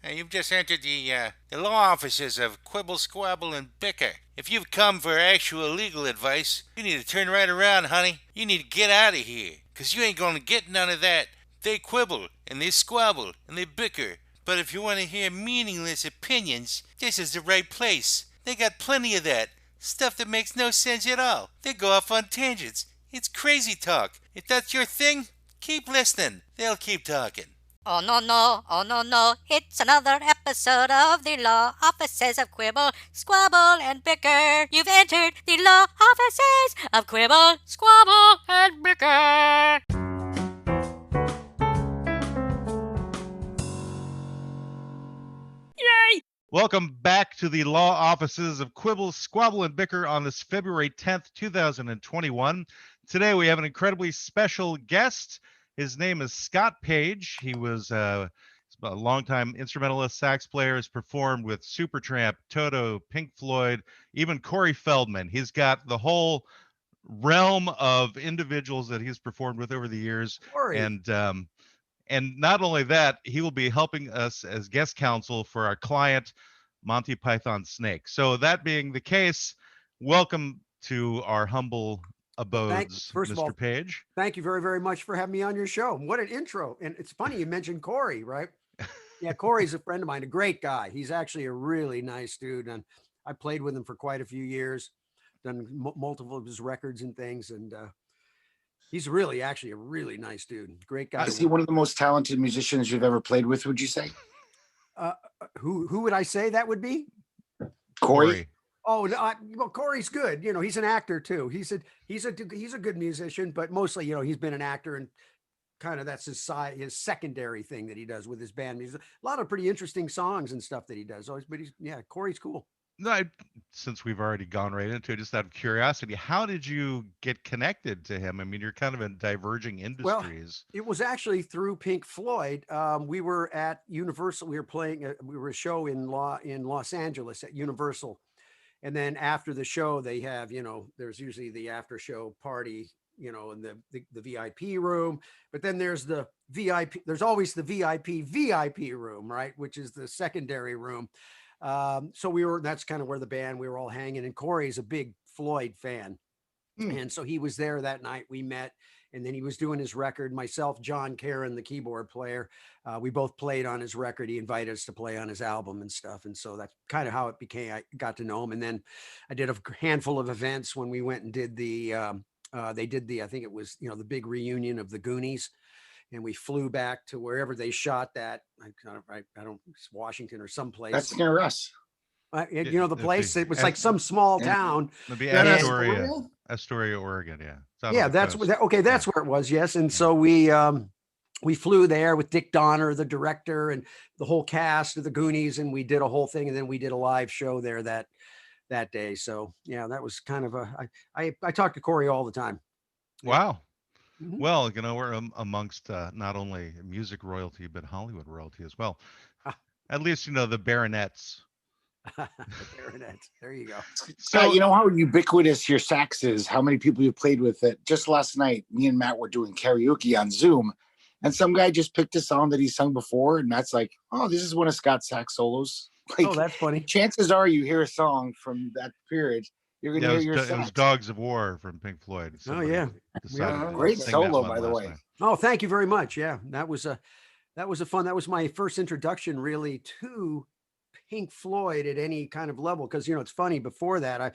You've just entered the law offices of Quibble, Squabble, and Bicker. If you've come for actual legal advice, you need to turn right around, honey. You need to get out of here, 'cause you ain't gonna get none of that. They quibble, and they squabble, and they bicker. But if you want to hear meaningless opinions, this is the right place. They got plenty of that. Stuff that makes no sense at all. They go off on tangents. It's crazy talk. If that's your thing, keep listening. They'll keep talking. Oh no no, oh no no, it's another episode of the law offices of Quibble, Squabble, and Bicker. You've entered the law offices of Quibble, Squabble, and Bicker. Welcome back to the law offices of Quibble, Squabble, and Bicker on this February 10th, 2021. Today we have an incredibly special guest. His name is Scott Page. He was a longtime instrumentalist, sax player, has performed with Supertramp, Toto, Pink Floyd, even Corey Feldman. He's got the whole realm of individuals that he's performed with over the years. Corey. And not only that, he will be helping us as guest counsel for our client, Monty Python Snake. So that being the case, welcome to our humble abodes, First of all, Mr. Page. Thank you very, very much for having me on your show. What an intro. And it's funny you mentioned Corey, right? Yeah, Corey's a friend of mine, a great guy. He's actually a really nice dude. And I played with him for quite a few years, done multiple of his records and things. And he's really actually a really nice dude. Great guy. Is he one of the most talented musicians you've ever played with, would you say? Who would I say that would be? Corey. Oh, no, well, Corey's good. You know, he's an actor too. He's a good musician, but mostly, you know, he's been an actor and kind of that's his secondary thing that he does with his band. He's a lot of pretty interesting songs and stuff that he does. Always, but Corey's cool. No, since we've already gone right into it, just out of curiosity, how did you get connected to him? I mean, you're kind of in diverging industries. Well, it was actually through Pink Floyd. We were at Universal. We were playing. We were a show in Los Angeles at Universal, and then after the show, they have there's usually the after show party, in the VIP room. But then there's the VIP. There's always the VIP room, right, which is the secondary room. So that's kind of where we were all hanging, and Corey's a big Floyd fan. And so he was there that night. We met, and then he was doing his record. Myself, John Karen, the keyboard player, we both played on his record. He invited us to play on his album and stuff. And so that's kind of how it became. I got to know him. And then I did a handful of events when we went and did I think it was, the big reunion of the Goonies. And we flew back to wherever they shot that. I don't, Washington or someplace. That's near us. The place. It was like some small town. It'd be Astoria, Oregon. Yeah. Yeah, that's where. Okay, that's where it was. Yes, and so we flew there with Dick Donner, the director, and the whole cast of the Goonies, and we did a whole thing, and then we did a live show there that day. So yeah, that was kind of I talk to Corey all the time. Wow. Mm-hmm. Well, we're amongst not only music royalty, but Hollywood royalty as well. At least, the baronets. The baronets. There you go. So, you know how ubiquitous your sax is, how many people you played with it. Just last night, me and Matt were doing karaoke on Zoom, and some guy just picked a song that he sung before, and Matt's like, oh, this is one of Scott's sax solos. Like, that's funny. Chances are you hear a song from that period. You're gonna hear your sax. It was Dogs of War from Pink Floyd. Somebody great solo, by the way. Oh, thank you very much. Yeah, that was fun. That was my first introduction really to Pink Floyd at any kind of level. Cause it's funny, before that, I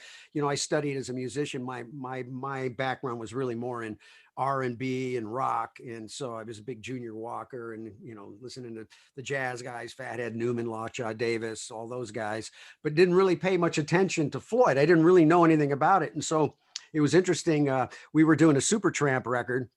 studied as a musician. My background was really more in R&B and rock. And so I was a big Junior Walker and, listening to the jazz guys, Fathead Newman, Lockjaw Davis, all those guys, but didn't really pay much attention to Floyd. I didn't really know anything about it. And so it was interesting. We were doing a Supertramp record,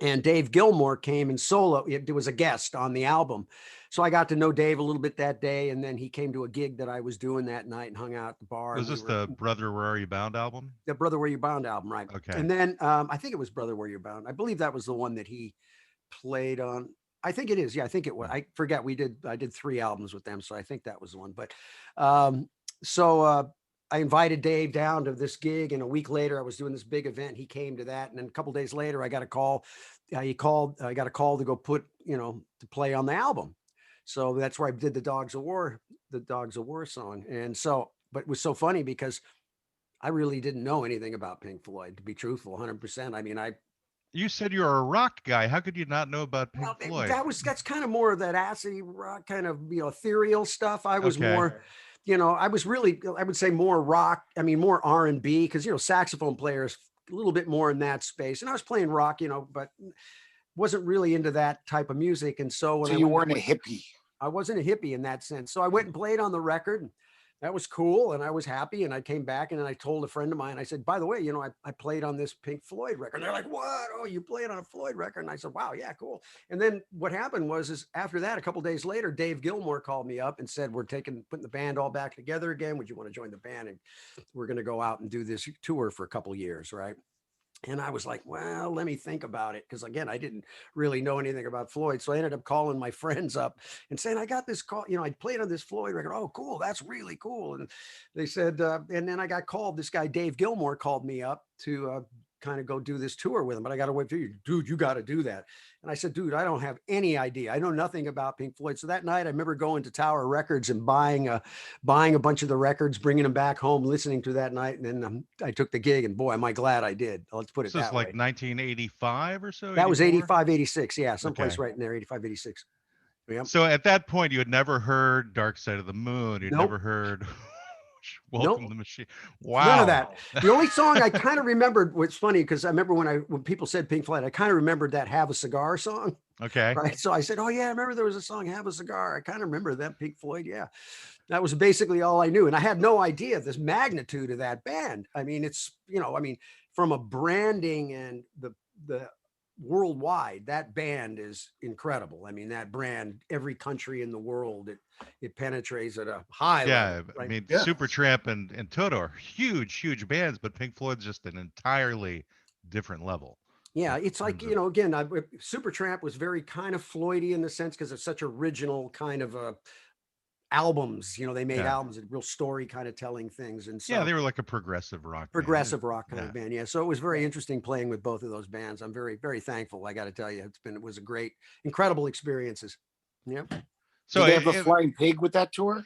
and Dave Gilmour came in solo. It was a guest on the album. So I got to know Dave a little bit that day. And then he came to a gig that I was doing that night and hung out at the bar. Was this the Brother Where Are You Bound album? The Brother Where You Bound album, right. Okay. And then I think it was Brother Where You're Bound. I believe that was the one that he played on. I think it is. Yeah, I think it was. I forget. I did 3 albums with them. So I think that was the one. But I invited Dave down to this gig, and a week later I was doing this big event. He came to that. And then a couple of days later, I got a call. I got a call to go to play on the album. So that's where I did the Dogs of War song. And so, but it was so funny because I really didn't know anything about Pink Floyd, to be truthful, 100%. I mean, You said you're a rock guy. How could you not know about well, Pink Floyd? that's kind of more of that acid rock kind of, ethereal stuff. I was Okay. more, I was really, I would say more rock. I mean, more R&B because, saxophone players a little bit more in that space. And I was playing rock, but wasn't really into that type of music. And so when So I you went, weren't a hippie. I wasn't a hippie in that sense. So I went and played on the record. And that was cool. And I was happy. And I came back and then I told a friend of mine, I said, by the way, I played on this Pink Floyd record. And they're like, what? Oh, you played on a Floyd record? And I said, wow, yeah, cool. And then what happened is after that, a couple of days later, Dave Gilmour called me up and said, we're putting the band all back together again. Would you want to join the band? And we're going to go out and do this tour for a couple of years. Right. And I was like, well, let me think about it. Because again, I didn't really know anything about Floyd. So I ended up calling my friends up and saying, I got this call, I played on this Floyd record. Oh, cool. That's really cool. And they said, and then I got called, this guy, Dave Gilmour, called me up to kind of go do this tour with him. But I got to wait for you, dude, you got to do that. And I said, dude, I don't have any idea. I know nothing about Pink Floyd. So that night I remember going to Tower Records and buying a bunch of the records, bringing them back home, listening to that night. And then I took the gig and boy, am I glad I did. Let's put it This is that like way. 1985 or so? That was 84? 85, 86. Yeah. Someplace Okay. right in there, 85, 86. Yep. So at that point, you had never heard Dark Side of the Moon. You'd never Nope. heard Welcome Nope. to the Machine. None of Wow. that. The only song I kind of remembered, what's funny, because I remember when people said Pink Floyd, I kind of remembered that Have a Cigar song. Okay. Right. So I said, oh, yeah, I remember there was a song, Have a Cigar. I kind of remember that Pink Floyd. Yeah. That was basically all I knew. And I had no idea this magnitude of that band. I mean, it's, from a branding and the worldwide, that band is incredible. I mean, that brand, every country in the world, it penetrates at a high level. I Right? mean, Yeah. Supertramp and Toto are huge bands, but Pink Floyd's just an entirely different level. Yeah, it's like, terms of- again, Supertramp was very kind of Floydy in the sense because it's such original kind of albums. They made Yeah. albums and real story kind of telling things. And so Yeah, they were like a progressive rock band. progressive rock kind Yeah. of band. Yeah. So it was very interesting playing with both of those bands. I'm very, very thankful. I got to tell you, it was a great, incredible experiences. Yeah. So Did they have the it- Flying Pig with that tour?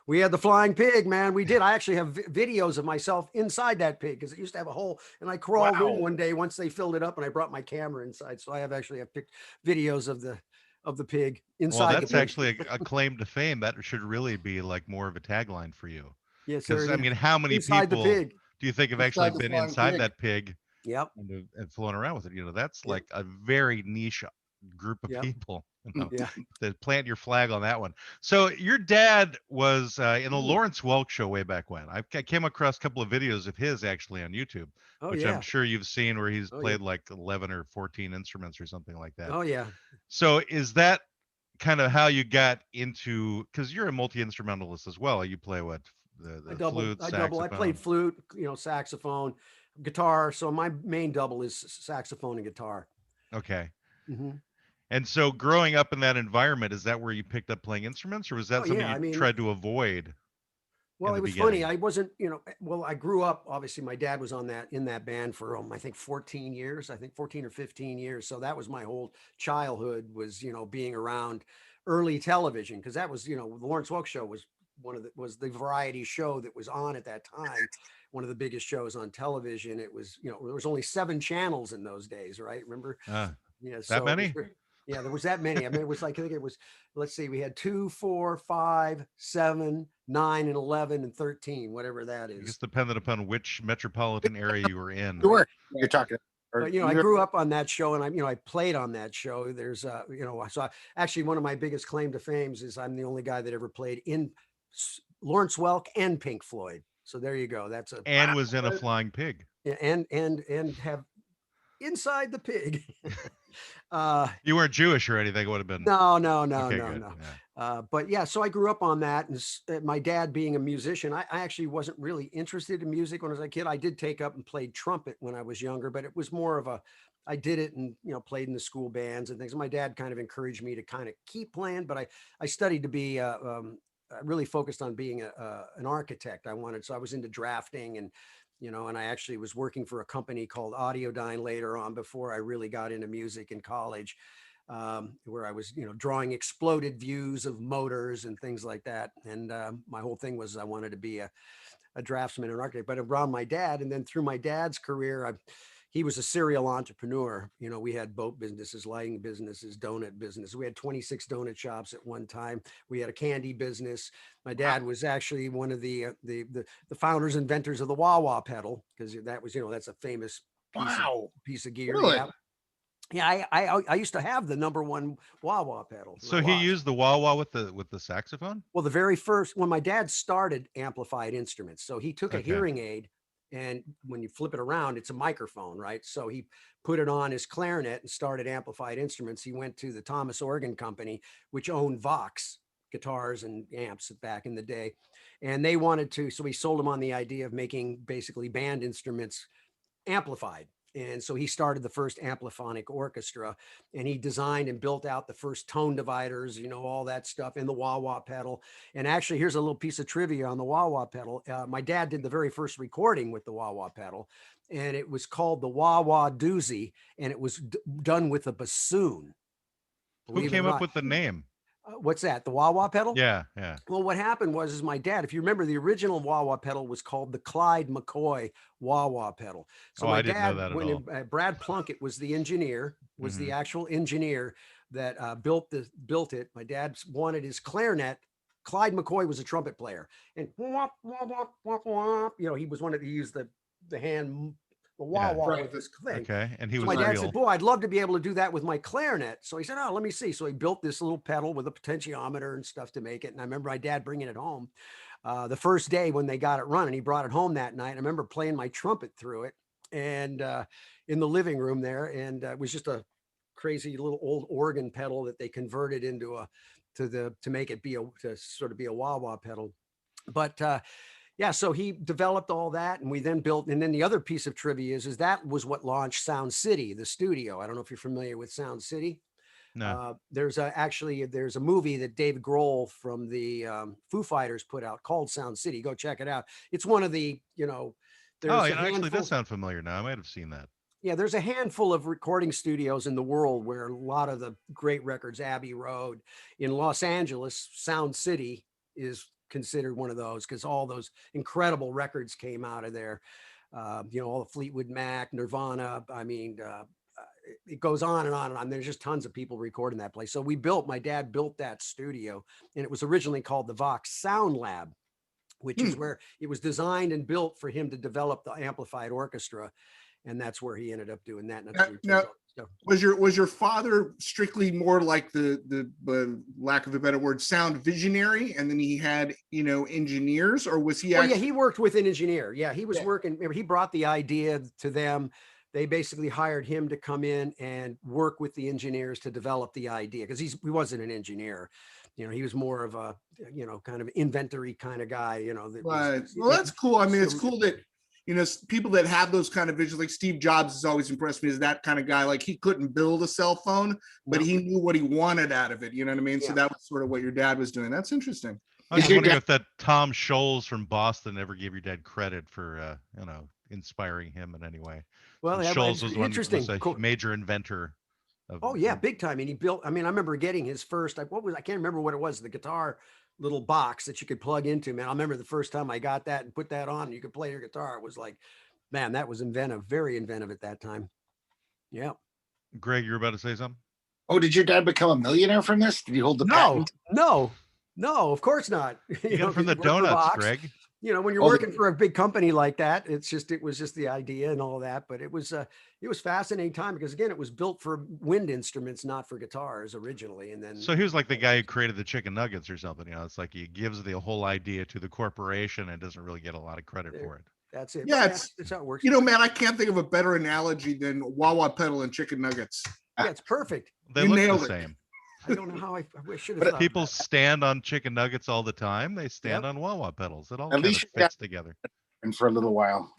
We had the Flying Pig, man. We did. I actually have videos of myself inside that pig because it used to have a hole, and I crawled Wow. in one day once they filled it up, and I brought my camera inside. So I have picked videos of the pig inside. well, the that's pig. actually a claim to fame. That should really be like more of a tagline for you. Yes, sir. Because it I is. mean, how many Inside people the pig. do you think have Inside actually the been flying inside pig. that pig Yep. and flown around with it? That's Yeah. like a very niche group of Yep. people. Yeah. To plant your flag on that one. So your dad was in the Lawrence Welk show way back when. I came across a couple of videos of his actually on YouTube, Oh which yeah. I'm sure you've seen, where he's Oh, yeah. played like 11 or 14 instruments or something like that. Oh yeah. So is that kind of how you got into? Because you're a multi-instrumentalist as well. You play what? The I double. flute, I double. I played saxophone. flute, saxophone, guitar. So my main double is saxophone and guitar. Okay. Mhm. And so growing up in that environment, is that where you picked up playing instruments, or was that Oh, something yeah, you I mean- tried to avoid? Well, the it was beginning? funny. I wasn't, well, I grew up, obviously my dad was in that band for, I think 14 years, I think 14 or 15 years. So that was my whole childhood was, being around early television. Cause that was, the Lawrence Welk show was was the variety show that was on at that time. One of the biggest shows on television. It was, there was only 7 channels in those days, right? Remember? Yeah. That many? Yeah, there was that many. I mean, it was like, I think it was, let's see, we had 2, 4, 5, 7, 9, and 11, and 13, whatever that I guess is. depended upon which metropolitan area you were in. Sure. You're talking. or But, I you're- grew up on that show and I played on that show. There's, actually one of my biggest claim to fame is I'm the only guy that ever played in Lawrence Welk and Pink Floyd. So there you go. That's a, And was in a flying pig. and have inside the pig. You weren't Jewish or anything. It would have been. No, Okay, no. good. Yeah. But yeah, so I grew up on that, and my dad being a musician, I actually wasn't really interested in music when I was a kid. I did take up and played trumpet when I was younger, but it was more of I did it and played in the school bands and things. My dad kind of encouraged me to kind of keep playing, but I studied to be really focused on being an architect. So I was into drafting and and I actually was working for a company called Audiodyne later on before I really got into music in college. where I was, drawing exploded views of motors and things like that. And my whole thing was I wanted to be a draftsman and architect, but around my dad. And then through my dad's career, he was a serial entrepreneur. We had boat businesses, lighting businesses, donut business. We had 26 donut shops at one time. We had a candy business. My dad was actually one of the founders, inventors of the wah wah pedal, because that was, that's a famous piece of gear. Really? Yeah. Yeah, I used to have the number one wah wah pedal. So he used the wah wah with the saxophone? Well, the very first, when my dad started amplified instruments, so he took a Okay. hearing aid, and when you flip it around, it's a microphone, right? So he put it on his clarinet and started amplified instruments. He went to the Thomas Organ Company, which owned Vox guitars and amps back in the day. And they wanted to, so he sold them on the idea of making basically band instruments amplified. And so he started the first ampliphonic orchestra, and he designed and built out the first tone dividers, all that stuff in the wah wah pedal. And actually, here's a little piece of trivia on the wah wah pedal. My dad did the very first recording with the wah wah pedal, and it was called the wah wah doozy, and it was done with a bassoon. Who came up with the name? What's that? The wah wah pedal? Yeah. Well, what happened was my dad, if you remember, the original wah wah pedal was called the Clyde McCoy wah wah pedal. So my I didn't know dad, that at all. Brad Plunkett was the engineer, was the actual engineer that built it. My dad wanted his clarinet. Clyde McCoy was a trumpet player, and he was one of the use the hand. The wah wah with this thing. Okay, and he so was my dad real. said, "Boy, I'd love to be able to do that with my clarinet." So he said, "Oh, let me see." So he built this little pedal with a potentiometer and stuff to make it. And I remember my dad bringing it home the first day when they got it running. He brought it home that night. I remember playing my trumpet through it, and in the living room there, and it was just a crazy little old organ pedal that they converted into to make it to sort of be a wah wah pedal, but. Yeah, so he developed all that, and we then built. And then the other piece of trivia is that was what launched Sound City, the studio. I don't know if you're familiar with Sound City. No. There's a movie that Dave Grohl from the Foo Fighters put out called Sound City. Go check it out. It's one of the There's it actually does sound familiar now. I might have seen that. Yeah, there's a handful of recording studios in the world where a lot of the great records, Abbey Road in Los Angeles, Sound City is considered one of those because all those incredible records came out of there. All the Fleetwood Mac, Nirvana. I mean, it goes on and on and on. There's just tons of people recording that place. So my dad built that studio, and it was originally called the Vox Sound Lab, which is where it was designed and built for him to develop the amplified orchestra. And that's where he ended up doing that. Now, was your father strictly more like the lack of a better word, sound visionary, and then he had engineers, or was he? Yeah, he worked with an engineer. Yeah, he was working. Remember, he brought the idea to them. They basically hired him to come in and work with the engineers to develop the idea because he wasn't an engineer. He was more of a kind of inventory kind of guy. Right. Well, that's cool. I mean, it's cool that. People that have those kind of visions, like Steve Jobs has always impressed me as that kind of guy. Like he couldn't build a cell phone, but he knew what he wanted out of it. You know what I mean? Yeah. So that was sort of what your dad was doing. That's interesting. I was wondering if that Tom Scholes from Boston ever gave your dad credit for, inspiring him in any way. Well, Scholes was a major inventor. Big time. And he built. I mean, I remember getting his first. I can't remember what it was. The guitar little box that you could plug into, man. I remember the first time I got that and put that on and you could play your guitar. It was like, man, that was inventive, very inventive at that time. Yeah. Greg, you're about to say something? Oh, did your dad become a millionaire from this? Did he hold the patent? No, of course not. You got it from the donuts, Greg. When you're working for a big company like that, it was just the idea and all that. But it was fascinating time because again, it was built for wind instruments, not for guitars originally. And then so he was like the guy who created the chicken nuggets or something. It's like he gives the whole idea to the corporation and doesn't really get a lot of credit for it. That's it. Yeah, it's how it works. Man, I can't think of a better analogy than wah wah pedal and chicken nuggets. Yeah, it's perfect. They look the same. I don't know how I should have. People stand on chicken nuggets all the time. They stand on wah wah pedals. It all kind of fits together. And for a little while,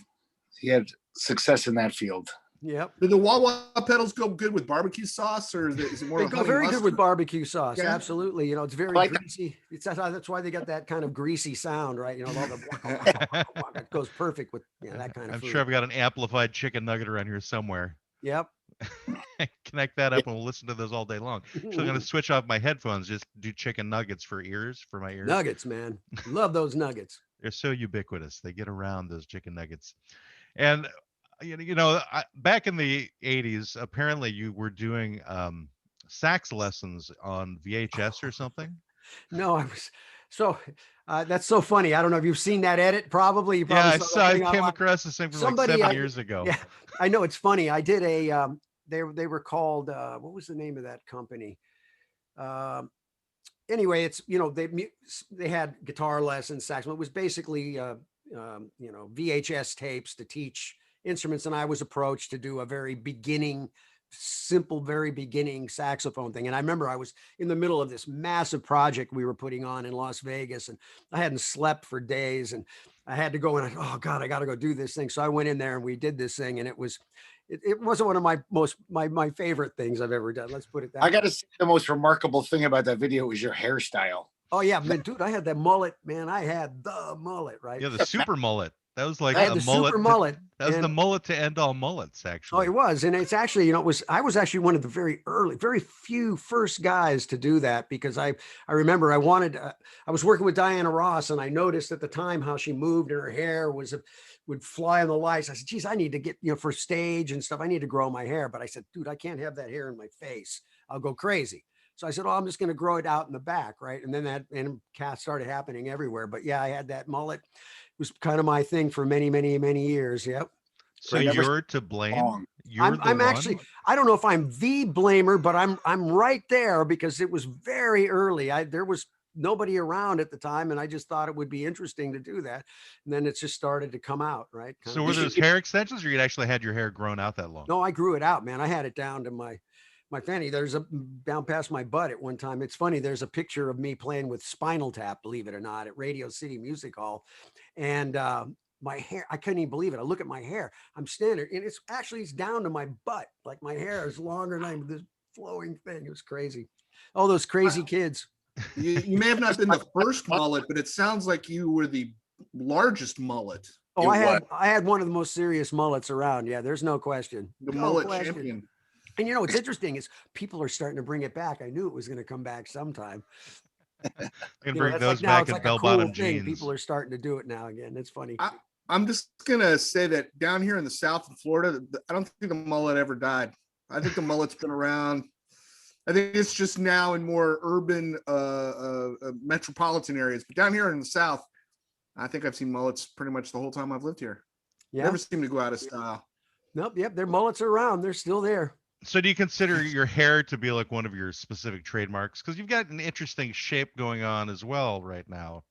he had success in that field. Yep. Do the wah wah pedals go good with barbecue sauce, or is it more? They go very good with barbecue sauce. Yeah. Absolutely. It's very greasy. That's why they got that kind of greasy sound, right? All the it goes perfect with that kind of. I'm food. sure I've got an amplified chicken nugget around here somewhere. Yep. Connect that up and we'll listen to those all day long. So I'm going to switch off my headphones, just do chicken nuggets for my ears. Nuggets, man. Love those nuggets. They're so ubiquitous. They get around, those chicken nuggets. And back in the 80s, apparently you were doing sax lessons on VHS or something. No, I was so that's so funny. I don't know if you've seen that edit. Probably you probably I came across this thing from like 7 years ago. Yeah, I know, it's funny. I did a they were called what was the name of that company? Anyway, it's they had guitar lessons, sax. It was basically VHS tapes to teach instruments, and I was approached to do a very beginning saxophone thing. And I remember I was in the middle of this massive project we were putting on in Las Vegas, and I hadn't slept for days, and I had to go and oh God, I got to go do this thing. So I went in there and we did this thing, and it wasn't one of my favorite things I've ever done. Let's put it that way. I got to say, the most remarkable thing about that video was your hairstyle. Oh yeah, man, dude, I had that mullet, man. I had the mullet, right? Yeah, the super mullet. That was like I had the super mullet. That was the mullet to end all mullets, actually. Oh, it was. And it's actually, I was actually one of the very few first guys to do that, because I remember I was working with Diana Ross, and I noticed at the time how she moved and her hair would fly in the lights. I said, geez, I need to get, for stage and stuff, I need to grow my hair. But I said, dude, I can't have that hair in my face. I'll go crazy. So I said, oh, I'm just going to grow it out in the back. Right. And then cats started happening everywhere. But yeah, I had that mullet. It was kind of my thing for many, many, many years. Yep. So you're to blame. I'm actually, I don't know if I'm the blamer, but I'm right there, because it was very early. There was nobody around at the time, and I just thought it would be interesting to do that. And then it just started to come out, right? So were those hair extensions, or you'd actually had your hair grown out that long? No, I grew it out, man. I had it down to my fanny. There's down past my butt at one time. It's funny. There's a picture of me playing with Spinal Tap, believe it or not, at Radio City Music Hall. And my hair, I couldn't even believe it. I look at my hair. I'm standing, and it's down to my butt. Like my hair is longer than this flowing thing. It was crazy. All those crazy kids. You may have not been the first mullet, but it sounds like you were the largest mullet. Oh, I had one of the most serious mullets around. Yeah, there's no question. The mullet champion. And what's interesting is people are starting to bring it back. I knew it was going to come back sometime. And bring those back in bell-bottom jeans. People are starting to do it now again. It's funny. I'm just gonna say that down here in the South of Florida, I don't think the mullet ever died. I think the mullet's been around. I think it's just now in more urban, metropolitan areas. But down here in the South, I think I've seen mullets pretty much the whole time I've lived here. Yeah. Never seem to go out of style. Nope. Yep. Their mullets are around. They're still there. So do you consider your hair to be like one of your specific trademarks? Because you've got an interesting shape going on as well right now.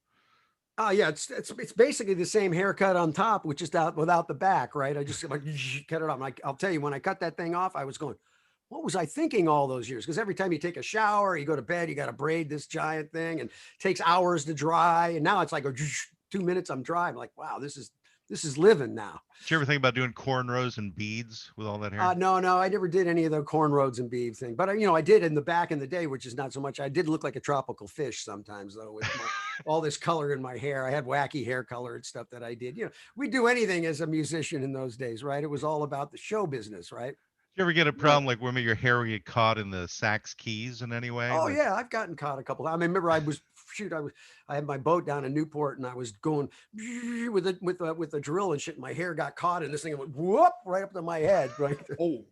Oh yeah, it's basically the same haircut on top, which is out without the back, right? I just like cut it off. I'll tell you, when I cut that thing off, I was going, what was I thinking all those years? Because every time you take a shower, you go to bed, you got to braid this giant thing, and it takes hours to dry. And now it's like 2 minutes, I'm dry. I'm like, wow, this is living now. Did you ever think about doing cornrows and beads with all that hair? No, I never did any of the cornrows and beads thing. But I did in the back in the day, which is not so much. I did look like a tropical fish sometimes, though, with all this color in my hair. I had wacky hair color and stuff that I did. We'd do anything as a musician in those days, right? It was all about the show business, right? Did you ever get a problem like when your hair would get caught in the sax keys in any way? Oh yeah, I've gotten caught a couple. I remember I had my boat down in Newport, and I was going with a drill and shit. And my hair got caught in this thing and went whoop right up to my head. Right. Oh.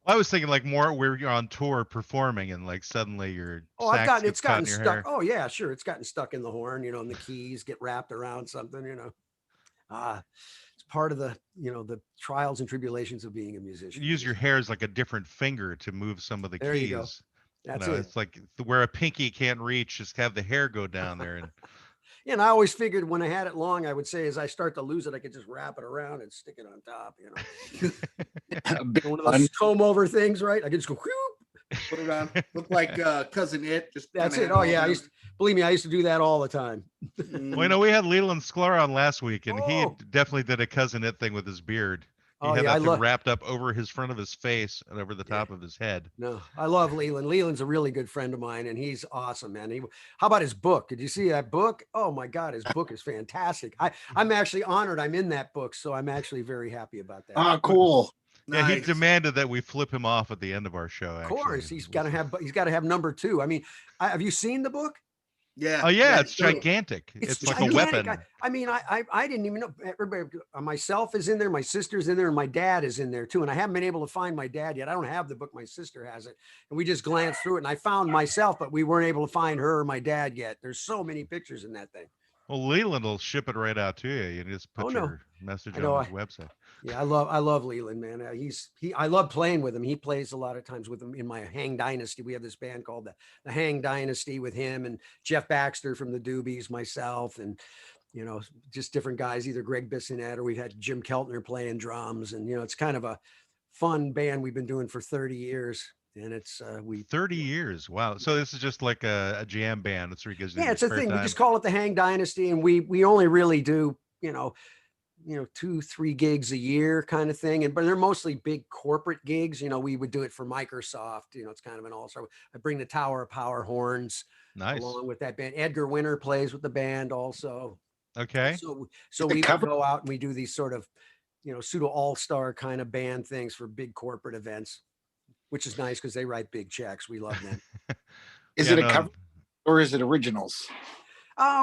I was thinking like more where you're on tour performing and like suddenly your it's gotten stuck. Hair. Oh yeah, sure. It's gotten stuck in the horn, and the keys get wrapped around something, it's part of the trials and tribulations of being a musician. You use your hair as like a different finger to move some of the there keys. You go. That's it. It's like where a pinky can't reach, just have the hair go down there. And I always figured when I had it long, I would say as I start to lose it, I could just wrap it around and stick it on top, One of those comb over things, right? I could just go whoop, put it on. Look like Cousin It. Just that's it. Oh yeah, believe me, I used to do that all the time. Well, we had Leland Sklar on last week, and he definitely did a Cousin It thing with his beard. He had that thing wrapped up over his front of his face and over the top of his head. No, I love Leland. Leland's a really good friend of mine, and he's awesome, man. How about his book? Did you see that book? Oh my God, his book is fantastic. I'm actually honored I'm in that book, so I'm actually very happy about that. Ah, cool. Yeah, he Nice. demanded that we flip him off at the end of our show. Of Actually, course, he's got to have number two. I mean, have you seen the book? oh Yeah. yeah, Yeah. it's So gigantic. It's It's like a gigantic. weapon. I mean, I didn't even know. Everybody, myself is in there, my sister's in there, and my dad is in there too. And I haven't been able to find my dad yet. I don't have the book. My sister has it, and we just glanced through it, and I found myself, but we weren't able to find her or my dad yet. There's so many pictures in that thing. Well, Leland will ship it right out to you. You just Oh put no, your message I on know. his website. Yeah, I love Leland, man. I love playing with him. He plays a lot of times with him in my Hang Dynasty. We have this band called the Hang Dynasty with him and Jeff Baxter from the Doobies, myself, and just different guys, either Greg Bissonette or we've had Jim Keltner playing drums, and it's kind of a fun band we've been doing for 30 years, and it's we 30 years. Wow. So this is just like a jam band. That's where he gives you yeah, your it's a spare thing. We time. just call it the Hang Dynasty, and we only really do 2-3 gigs a year kind of thing, but they're mostly big corporate gigs. We would do it for Microsoft. It's kind of an all-star. I bring the Tower of Power horns Nice. along with that band. Edgar Winter plays with the band also. Okay. So The we would cover- go out and we do these sort of pseudo all-star kind of band things for big corporate events, which is nice because they write big checks. We love them. Is Yeah, it a no, cover or is it originals?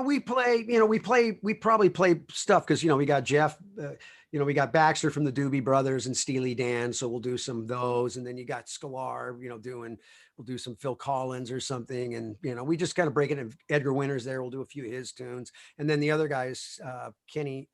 We probably play stuff because we got Jeff, we got Baxter from the Doobie Brothers and Steely Dan, so we'll do some of those, and then you got Sklar, we'll do some Phil Collins or something, and we just kind of break it in. Edgar Winters there, we'll do a few of his tunes, and then the other guys, Kenny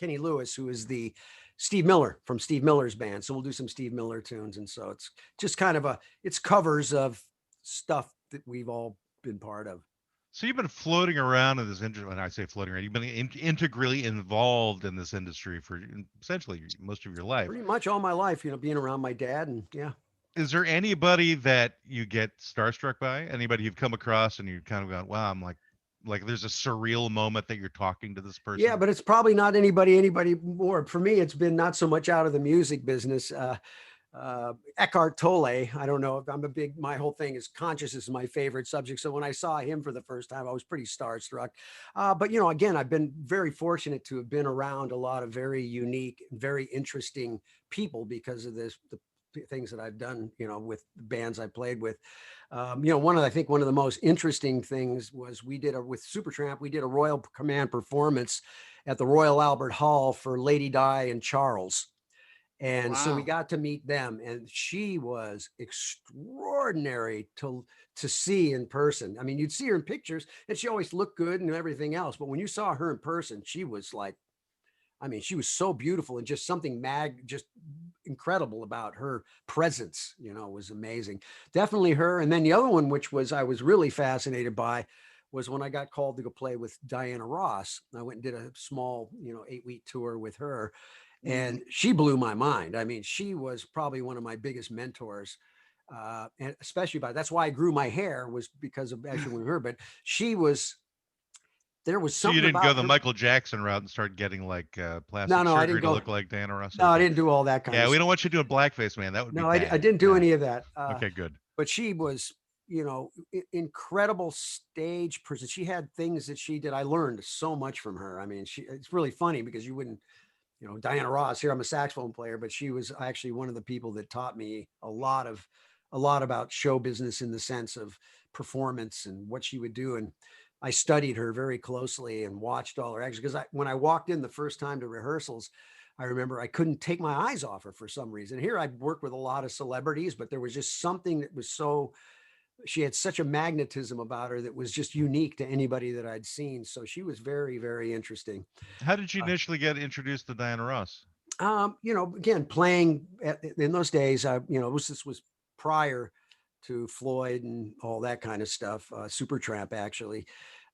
Lewis, who is the Steve Miller from Steve Miller's band, so we'll do some Steve Miller tunes, and so it's just kind of it's covers of stuff that we've all been part of. So you've been floating around in this industry. When I say floating around, you've been integrally involved in this industry for essentially most of your life. Pretty much all my life, being around my dad, and yeah. Is there anybody that you get starstruck by? Anybody you've come across and you kind of gone, wow, I'm like there's a surreal moment that you're talking to this person? Yeah, but it's probably not anybody more. For me, it's been not so much out of the music business. Eckhart Tolle. I don't know if my whole thing is consciousness is my favorite subject. So when I saw him for the first time, I was pretty starstruck. But again, I've been very fortunate to have been around a lot of very unique, very interesting people because of the things that I've done, with the bands I played with. I think one of the most interesting things was with Supertramp, we did a Royal Command performance at the Royal Albert Hall for Lady Di and Charles. And so we Wow. got to meet them, and she was extraordinary to see in person. I mean, you'd see her in pictures and she always looked good and everything else. But when you saw her in person, she was like, she was so beautiful, and just something just incredible about her presence, was amazing. Definitely her. And then the other one, which I was really fascinated by, was when I got called to go play with Diana Ross. I went and did a small, 8-week tour with her. And she blew my mind. I mean, she was probably one of my biggest mentors, and especially that's why I grew my hair, was because of actually with her. But there was So you something didn't go about the her. Michael Jackson route and start getting like plastic No, I surgery didn't to go. look like Diana Ross? No, I Okay. didn't do all that kind Yeah, of we stuff. don't want you doing blackface, man. That would be No, I bad. didn't do Yeah. any of that. Okay, good. But she was, incredible stage person. She had things that she did. I learned so much from her. I mean, it's really funny because you wouldn't, Diana Ross here, I'm a saxophone player, but she was actually one of the people that taught me a lot about show business in the sense of performance and what she would do. And I studied her very closely and watched all her actions. Because when I walked in the first time to rehearsals, I remember I couldn't take my eyes off her for some reason. Here I'd worked with a lot of celebrities, but there was just something that was she had such a magnetism about her that was just unique to anybody that I'd seen. So she was very, very interesting. How did you initially get introduced to Diana Ross? Again, playing in those days, this was prior to Floyd and all that kind of stuff. Supertramp, actually.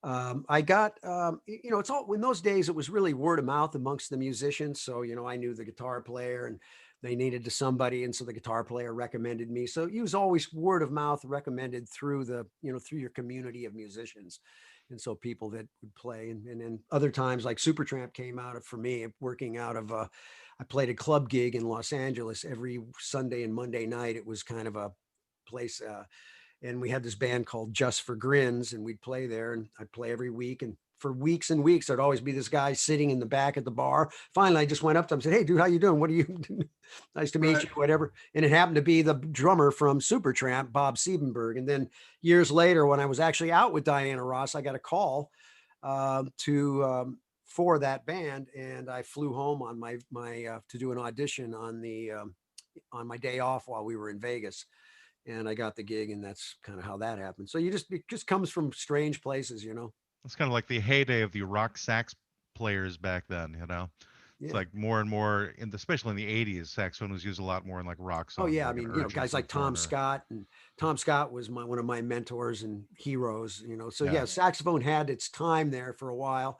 I got, it's all in those days, it was really word of mouth amongst the musicians. So, I knew the guitar player and they needed somebody. And so the guitar player recommended me. So it was always word of mouth recommended through through your community of musicians. And so people that would play, and then other times like Supertramp came out for me working out of, I played a club gig in Los Angeles every Sunday and Monday night. It was kind of a place, and we had this band called Just for Grins, and we'd play there, and I'd play every week. And for weeks and weeks, there'd always be this guy sitting in the back at the bar. Finally, I just went up to him and said, "Hey, dude, how you doing? What are you? Nice to meet Right. you, whatever." And it happened to be the drummer from Supertramp, Bob Siebenberg. And then years later, when I was actually out with Diana Ross, I got a call for that band, and I flew home on my to do an audition on my day off while we were in Vegas, and I got the gig, and that's kind of how that happened. So it just comes from strange places, you know. It's kind of like the heyday of the rock sax players back then, you know. It's Yeah. like more and more, especially in the '80s, saxophone was used a lot more in like rock Oh songs. yeah, I like an mean, urchin guys from like Tom Foreigner. Scott, and Tom Scott was one of my mentors and heroes, you know. So Yeah. yeah, saxophone had its time there for a while,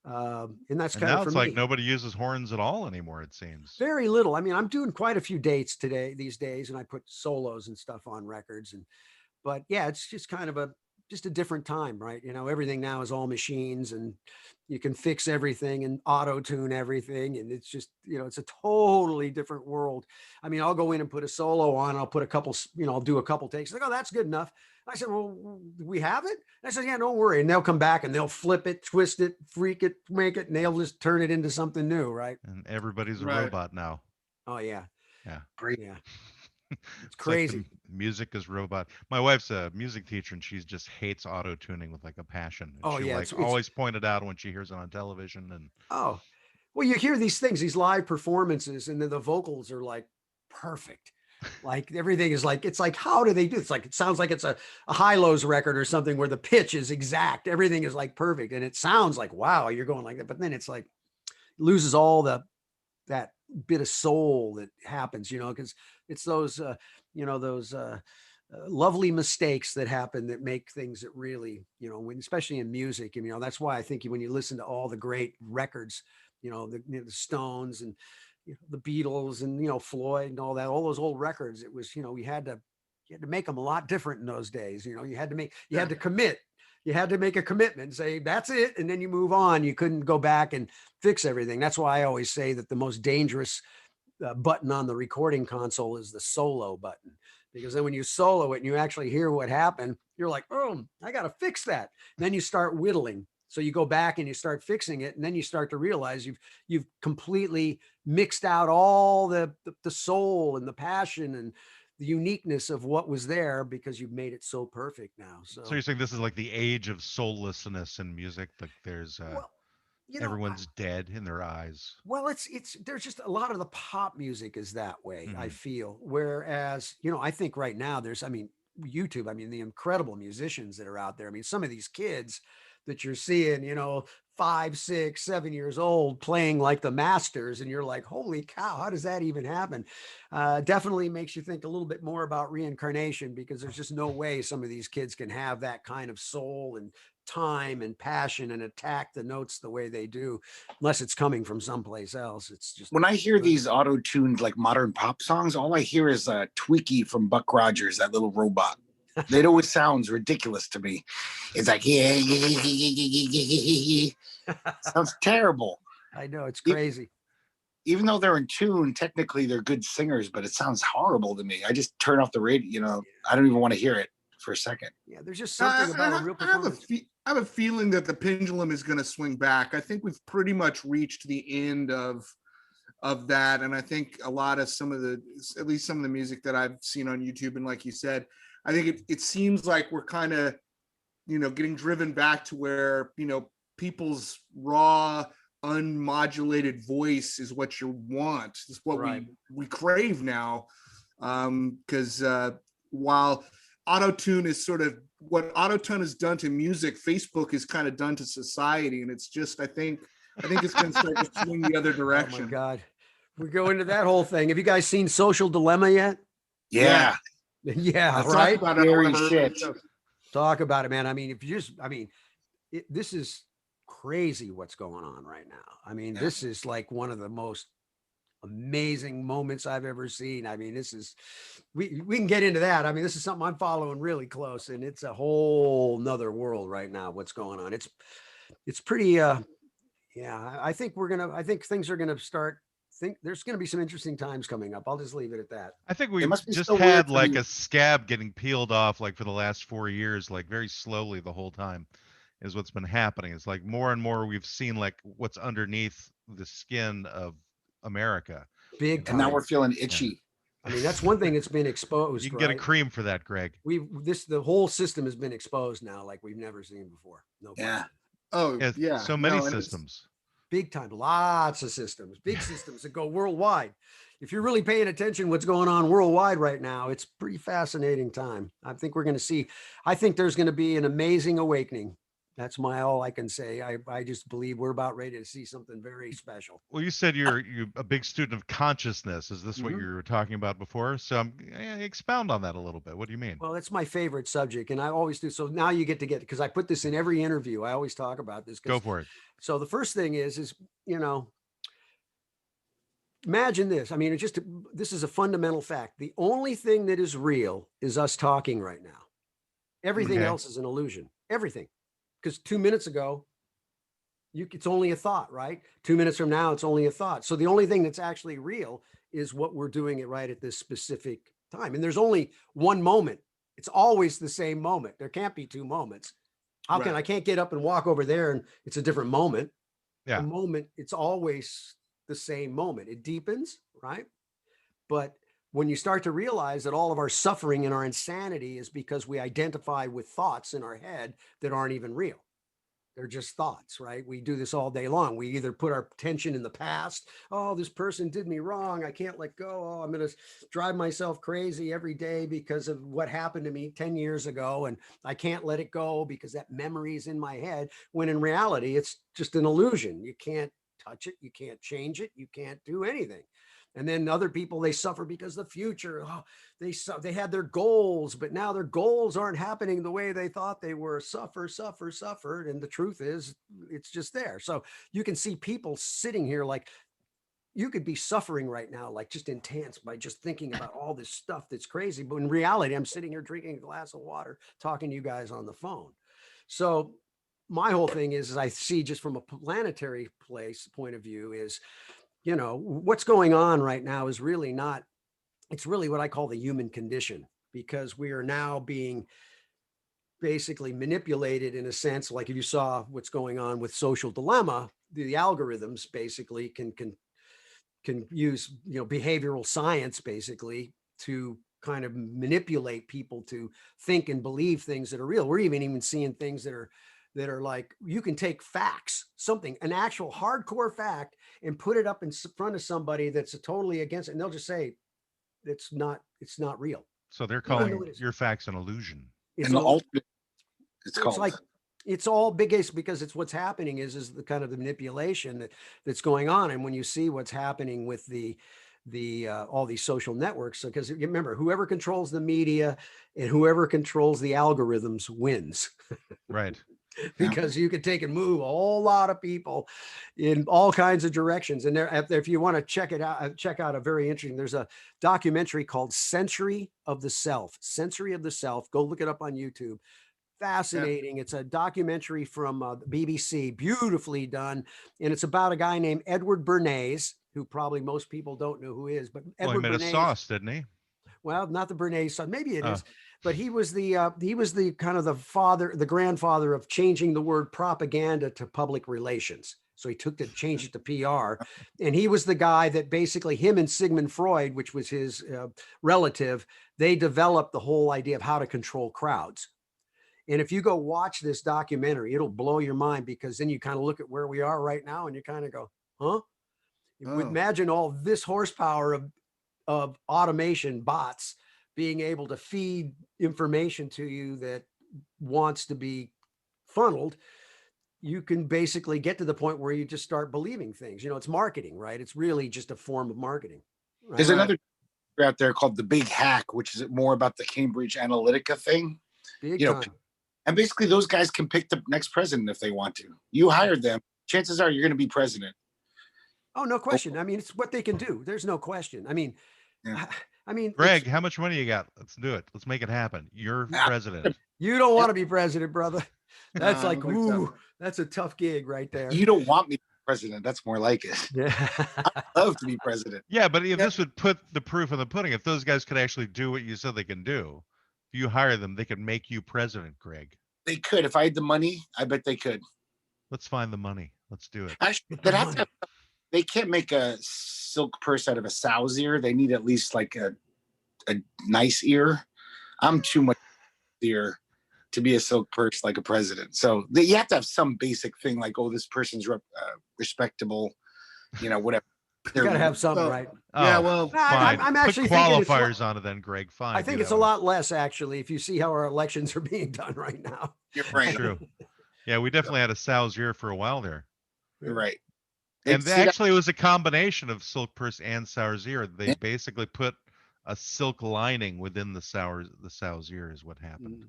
and that's And kind of now for it's like me. nobody uses horns at all anymore, it seems. Very little. I mean, I'm doing quite a few dates these days, and I put solos and stuff on records, and but yeah, it's just kind of just a different time, right? You know, everything now is all machines, and you can fix everything and auto tune everything, and it's just, you know, it's a totally different world. I mean, I'll go in and put a solo on, I'll put a couple, I'll do a couple takes. Like, oh, that's good enough. I said, well, we have it. I said, yeah, don't worry. And they'll come back and they'll flip it, twist it, freak it, make it, and they'll just turn it into something new, right? And everybody's a Right. robot now. Oh yeah, Yeah. yeah. It's It's like the crazy. music is robot. My wife's a music teacher, and she just hates auto tuning with like a passion. And Oh she yeah, like always pointed out when she hears it on television. And oh, well, you hear these things, these live performances, and then the vocals are like perfect. Like everything is like, it's like, how do they do? It's like, it sounds like it's a high-lows record or something where the pitch is exact. Everything is like perfect. And it sounds like, wow, you're going like that. But then it's like, loses all that bit of soul that happens, you know, because it's those, those lovely mistakes that happen that make things that really, you know, when, especially in music, and, you know, that's why I think when you listen to all the great records, you know, the Stones and, you know, the Beatles and, you know, Floyd and all that, all those old records, it was, you know, you had to make them a lot different in those days. You know, you had to commit. You had to make a commitment, say that's it, and then you move on. You couldn't go back and fix everything. That's why I always say that the most dangerous button on the recording console is the solo button, because then when you solo it and you actually hear what happened, you're like, oh, I got to fix that. And then you start whittling. So you go back and you start fixing it, and then you start to realize you've completely mixed out all the soul and the passion and the uniqueness of what was there, because you've made it so perfect now. So so you're saying this is like the age of soullessness in music. Like there's well, you know, everyone's dead in their eyes. well, it's there's just a lot of the pop music is that way, I Mhm. feel. Whereas, you know, I think right now I mean, YouTube, I mean, the incredible musicians that are out there. I mean, some of these kids that you're seeing, you know, 5, 6, 7 years old playing like the masters, and you're like, holy cow, how does that even happen? Definitely makes you think a little bit more about reincarnation, because there's just no way some of these kids can have that kind of soul and time and passion and attack the notes the way they do, unless it's coming from someplace else. It's just, When I hear these auto-tuned like modern pop songs, all I hear is Tweaky from Buck Rogers, that little robot. It always sounds ridiculous to me. It's like, yeah, sounds terrible. I know, it's crazy. Even though they're in tune, technically they're good singers, but it sounds horrible to me. I just turn off the radio. You know, I don't even want to hear it for a second. Yeah, there's just something about a real performance. I have a feeling that the pendulum is going to swing back. I think we've pretty much reached the end of that, and I think a lot of at least some of the music that I've seen on YouTube, and like you said, I think it seems like we're kind of, you know, getting driven back to where, you know, people's raw, unmodulated voice is what you want. It's what Right. we crave now. Because while autotune is sort of what autotune has done to music, Facebook has kind of done to society, and it's just I think it's going to start to swing the other Oh my direction. God. We go into that whole thing. Have you guys seen Social Dilemma yet? Yeah. Yeah, Let's talk right. about it. Scary shit. Talk about it, man. I mean, this is crazy what's going on right now. I mean, Yeah. this is like one of the most amazing moments I've ever seen. I mean, this is, we can get into that. I mean, this is something I'm following really close, and it's a whole nother world right now. What's going on? It's pretty, yeah, I think things are going to start. There's going to be some interesting times coming up. I'll just leave it at that. I think we must be just so weird had for like me. a scab getting peeled off like for the last 4 years, like very slowly the whole time. is what's been happening. It's like more and more we've seen like what's underneath the skin of America. Big And now time. we're feeling itchy. I mean, that's one thing that's been You exposed, can get a right? cream for that, Greg. The whole system has been exposed now like we've never seen before. No Yeah. question. Oh Yeah, yeah. so many No, and it's- systems. Big time. Lots of systems, big systems that go worldwide. If you're really paying attention what's going on worldwide right now, it's pretty fascinating time. I think we're going to see, I think there's going to be an amazing awakening. That's all I can say. I just believe we're about ready to see something very special. Well, you said you're a big student of consciousness. Is this what Mhm. you were talking about before? So expound on that a little bit. What do you mean? Well, that's my favorite subject, and I always do. So now you get because I put this in every interview. I always talk about this. Go for it. So the first thing is imagine this. I mean, this is a fundamental fact. The only thing that is real is us talking right now. Everything Okay. else is an illusion. Everything, because 2 minutes ago, it's only a thought, right? 2 minutes from now, it's only a thought. So the only thing that's actually real is what we're doing it right at this specific time. And there's only one moment. It's always the same moment. There can't be two moments. I can't get up and walk over there and it's a different moment. Yeah. The moment, it's always the same moment. It deepens, right? But when you start to realize that all of our suffering and our insanity is because we identify with thoughts in our head that aren't even real. They're just thoughts, right? We do this all day long. We either put our attention in the past. Oh, this person did me wrong. I can't let go. Oh, I'm going to drive myself crazy every day because of what happened to me 10 years ago. And I can't let it go because that memory is in my head. When in reality, it's just an illusion. You can't touch it. You can't change it. You can't do anything. And then other people, they suffer because the future, they had their goals, but now their goals aren't happening the way they thought they were. Suffered. And the truth is, it's just there. So you can see people sitting here like you could be suffering right now, like just intense by just thinking about all this stuff that's crazy. But in reality, I'm sitting here drinking a glass of water, talking to you guys on the phone. So my whole thing is I see just from a planetary point of view is, what's going on right now is really not, it's really what I call the human condition, because we are now being basically manipulated in a sense. Like if you saw what's going on with Social Dilemma, the algorithms basically can use, behavioral science basically to kind of manipulate people to think and believe things that are real. We're even seeing things that are like, you can take facts, an actual hardcore fact, and put it up in front of somebody that's totally against it. And they'll just say, it's not real. So they're calling your facts an illusion. It's And it's called. like, it's all biggest because it's what's happening is the kind of the manipulation that's going on. And when you see what's happening with the all these social networks, because remember, whoever controls the media and whoever controls the algorithms wins. Right. Because you can take and move a whole lot of people in all kinds of directions. And if you want to check out a very interesting, there's a documentary called Century of the Self. Go look it up on YouTube. Fascinating. It's a documentary from the BBC, beautifully done. And it's about a guy named Edward Bernays, who probably most people don't know who is, but Edward he made Bernays, a sauce, didn't he? well, not the Bernays son. Maybe it is, but he was the kind of the grandfather of changing the word propaganda to public relations. So he changed it to PR, and he was the guy that basically him and Sigmund Freud, which was his relative, they developed the whole idea of how to control crowds. And if you go watch this documentary, it'll blow your mind, because then you kind of look at where we are right now and you kind of go, huh? Imagine all this horsepower of automation bots being able to feed information to you that wants to be funneled. You can basically get to the point where you just start believing things. It's marketing, right? It's really just a form of marketing. Right? There's another out there called The Big Hack, which is more about the Cambridge Analytica thing. Big time. And basically those guys can pick the next president if they want to. You hired them, chances are you're going to be president. Oh, no question. I mean, it's what they can do. There's no question. I mean, Greg, how much money you got? Let's do it. Let's make it happen. You're president. You don't want to be president, brother. That's No, like, ooh, that's a tough gig right there. You don't want me to be president. That's more like it. Yeah. I'd love to be president. Yeah, but if this would put the proof in the pudding, if those guys could actually do what you said they can do, if you hire them, they could make you president, Greg. They could. If I had the money, I bet they could. Let's find the money. Let's do it. Actually, they can't make a silk purse out of a sow's ear. They need at least like a nice ear. I'm too much ear to be a silk purse like a president. So you have to have some basic thing like, oh, this person's respectable, whatever. You got to have something, right? Yeah, Oh, well, fine. I'm actually Put thinking it's qualifiers on it then, Greg. Fine. I think do it's that a one. lot less, actually, if you see how our elections are being done right now. You're right. True. Yeah, we definitely had a sow's ear for a while there. You're right. And actually, it was a combination of silk purse and sow's ear. They basically put a silk lining within the sow's ear is what happened.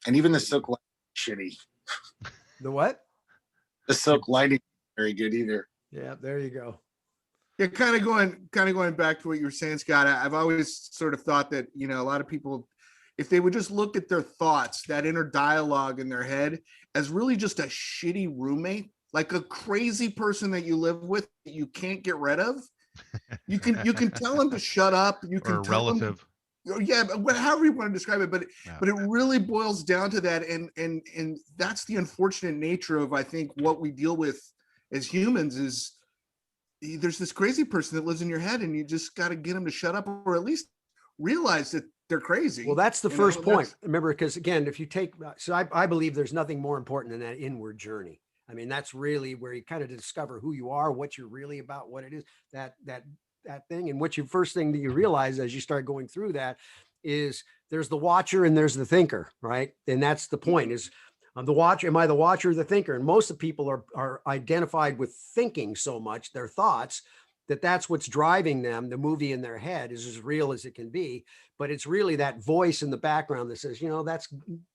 And even the silk lining shitty. The what? The silk lining isn't very good either. Yeah, there you go. Yeah, kind of going back to what you were saying, Scott. I've always sort of thought that, a lot of people, if they would just look at their thoughts, that inner dialogue in their head, as really just a shitty roommate, like a crazy person that you live with that you can't get rid of. You can tell them to shut up. You can Or a tell relative. them, yeah, but however you want to describe it, but it really boils down to that, and that's the unfortunate nature of, I think, what we deal with as humans is there's this crazy person that lives in your head, and you just got to get them to shut up, or at least realize that they're crazy. Well, that's the first point. Remember, because again, if you take, so I believe there's nothing more important than that inward journey. I mean, that's really where you kind of discover who you are, what you're really about, what it is, that thing. And what you first thing that you realize as you start going through that is there's the watcher and there's the thinker, right? And that's the point is, the watcher, am I the watcher or the thinker? And most of the people are identified with thinking so much, their thoughts, that's what's driving them. The movie in their head is as real as it can be, but it's really that voice in the background that says,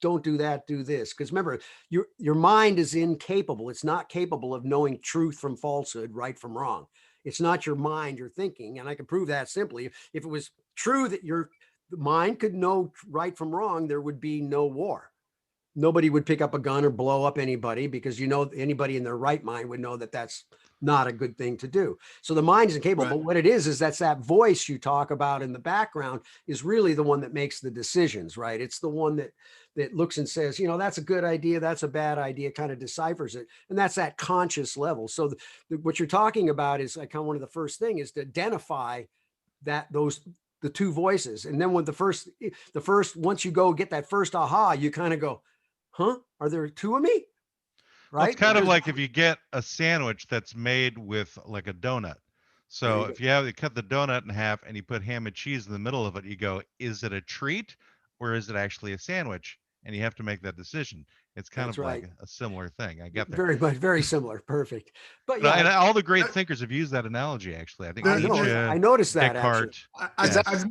don't do that, do this. Because remember, your mind is incapable. It's not capable of knowing truth from falsehood, right from wrong. It's not your mind, you're thinking. And I can prove that simply. If it was true that your mind could know right from wrong, there would be no war. Nobody would pick up a gun or blow up anybody because anybody in their right mind would know that that's not a good thing to do. So the mind is incapable. Right. But what it is that's that voice you talk about in the background is really the one that makes the decisions, right? It's the one that looks and says, that's a good idea, that's a bad idea, kind of deciphers it. And that's that conscious level. So what you're talking about is like one of the first thing is to identify the two voices. And then when the first, once you go get that first aha, you kind of go, huh? Are there two of me? Right. Well, it's kind of like if you get a sandwich that's made with like a donut. So if you cut the donut in half and you put ham and cheese in the middle of it, you go, is it a treat or is it actually a sandwich? And you have to make that decision. It's kind of like a similar thing. I get that. Very much, very similar. Perfect. But yeah, and all the great thinkers have used that analogy. Actually, I think I noticed that. I've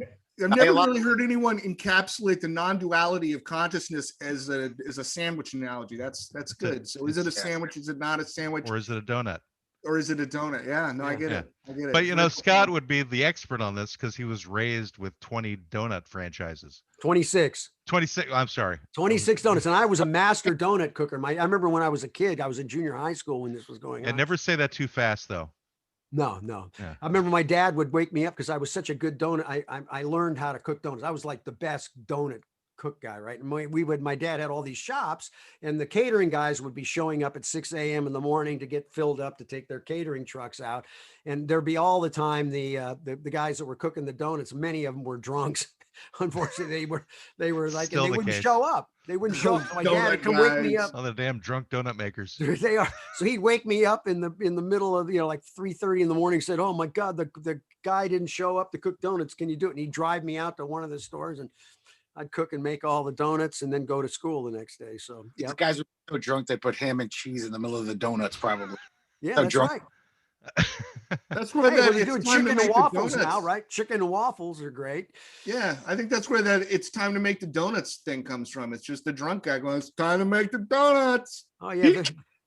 never really heard anyone encapsulate the non-duality of consciousness as a sandwich analogy. That's good. So is it a sandwich? Is it not a sandwich? Or is it a donut? Or is it a donut? Yeah, no, I get it. I get it. But Scott would be the expert on this because he was raised with 20 donut franchises. 26. I'm sorry. 26 donuts. And I was a master donut cooker. I remember when I was a kid, I was in junior high school when this was going on. And never say that too fast though. No. Yeah. I remember my dad would wake me up because I was such a good donut. I learned how to cook donuts. I was like the best donut cook guy, right? And my dad had all these shops and the catering guys would be showing up at 6 a.m. in the morning to get filled up to take their catering trucks out. And there'd be all the time the guys that were cooking the donuts, many of them were drunks. Unfortunately, they were like, and they wouldn't show up. They wouldn't show up. So my dad would come wake me up. Oh, the damn drunk donut makers. They are. So he'd wake me up in the middle of, like 3:30 in the morning, said, oh my God, the guy didn't show up to cook donuts. Can you do it? And he'd drive me out to one of the stores and I'd cook and make all the donuts and then go to school the next day. So these guys were so drunk they put ham and cheese in the middle of the donuts, probably. Yeah, that's right. That's where they're doing chicken and waffles now, right? Chicken and waffles are great. Yeah, I think that's where it's time to make the donuts thing comes from. It's just the drunk guy going, it's time to make the donuts. Oh yeah,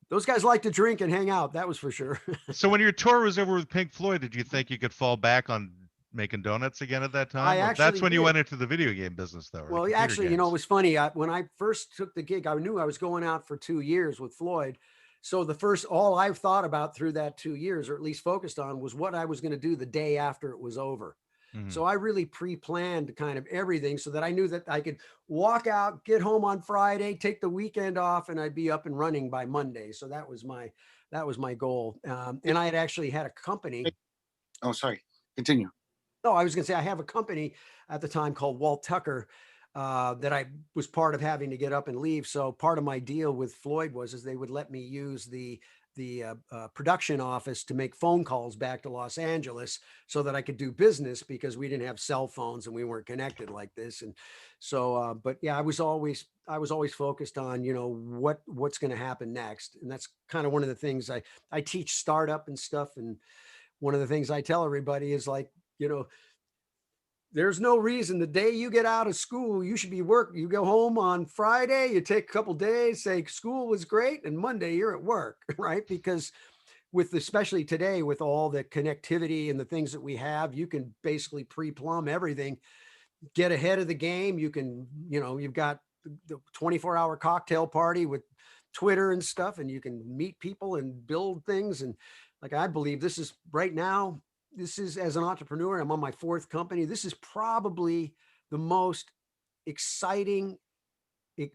those guys like to drink and hang out. That was for sure. So when your tour was over with Pink Floyd, did you think you could fall back on making donuts again at that time? That's when you went into the video game business though. Well, actually, it was funny. When I first took the gig, I knew I was going out for 2 years with Floyd. So all I thought about through that 2 years, or at least focused on, was what I was going to do the day after it was over. Mhm. So I really pre-planned kind of everything so that I knew that I could walk out, get home on Friday, take the weekend off, and I'd be up and running by Monday. So that was my goal. And I had actually had a company. Oh, sorry. Continue. No, I was going to say I have a company at the time called Walt Tucker that I was part of having to get up and leave. So part of my deal with Floyd was is they would let me use the production office to make phone calls back to Los Angeles so that I could do business because we didn't have cell phones and we weren't connected like this. And so, but yeah, I was always focused on, you know, what's going to happen next. And that's kind of one of the things I teach startup and stuff. And one of the things I tell everybody is like, you know, there's no reason the day you get out of school, you should be working. You go home on Friday, you take a couple days, say school was great, and Monday you're at work, right? Because with especially today, with all the connectivity and the things that we have, you can basically pre-plumb everything, get ahead of the game. You can, you know, you've got the 24-hour cocktail party with Twitter and stuff, and you can meet people and build things. And like I believe this is right now, this is as an entrepreneur, I'm on my fourth company. This is probably the most exciting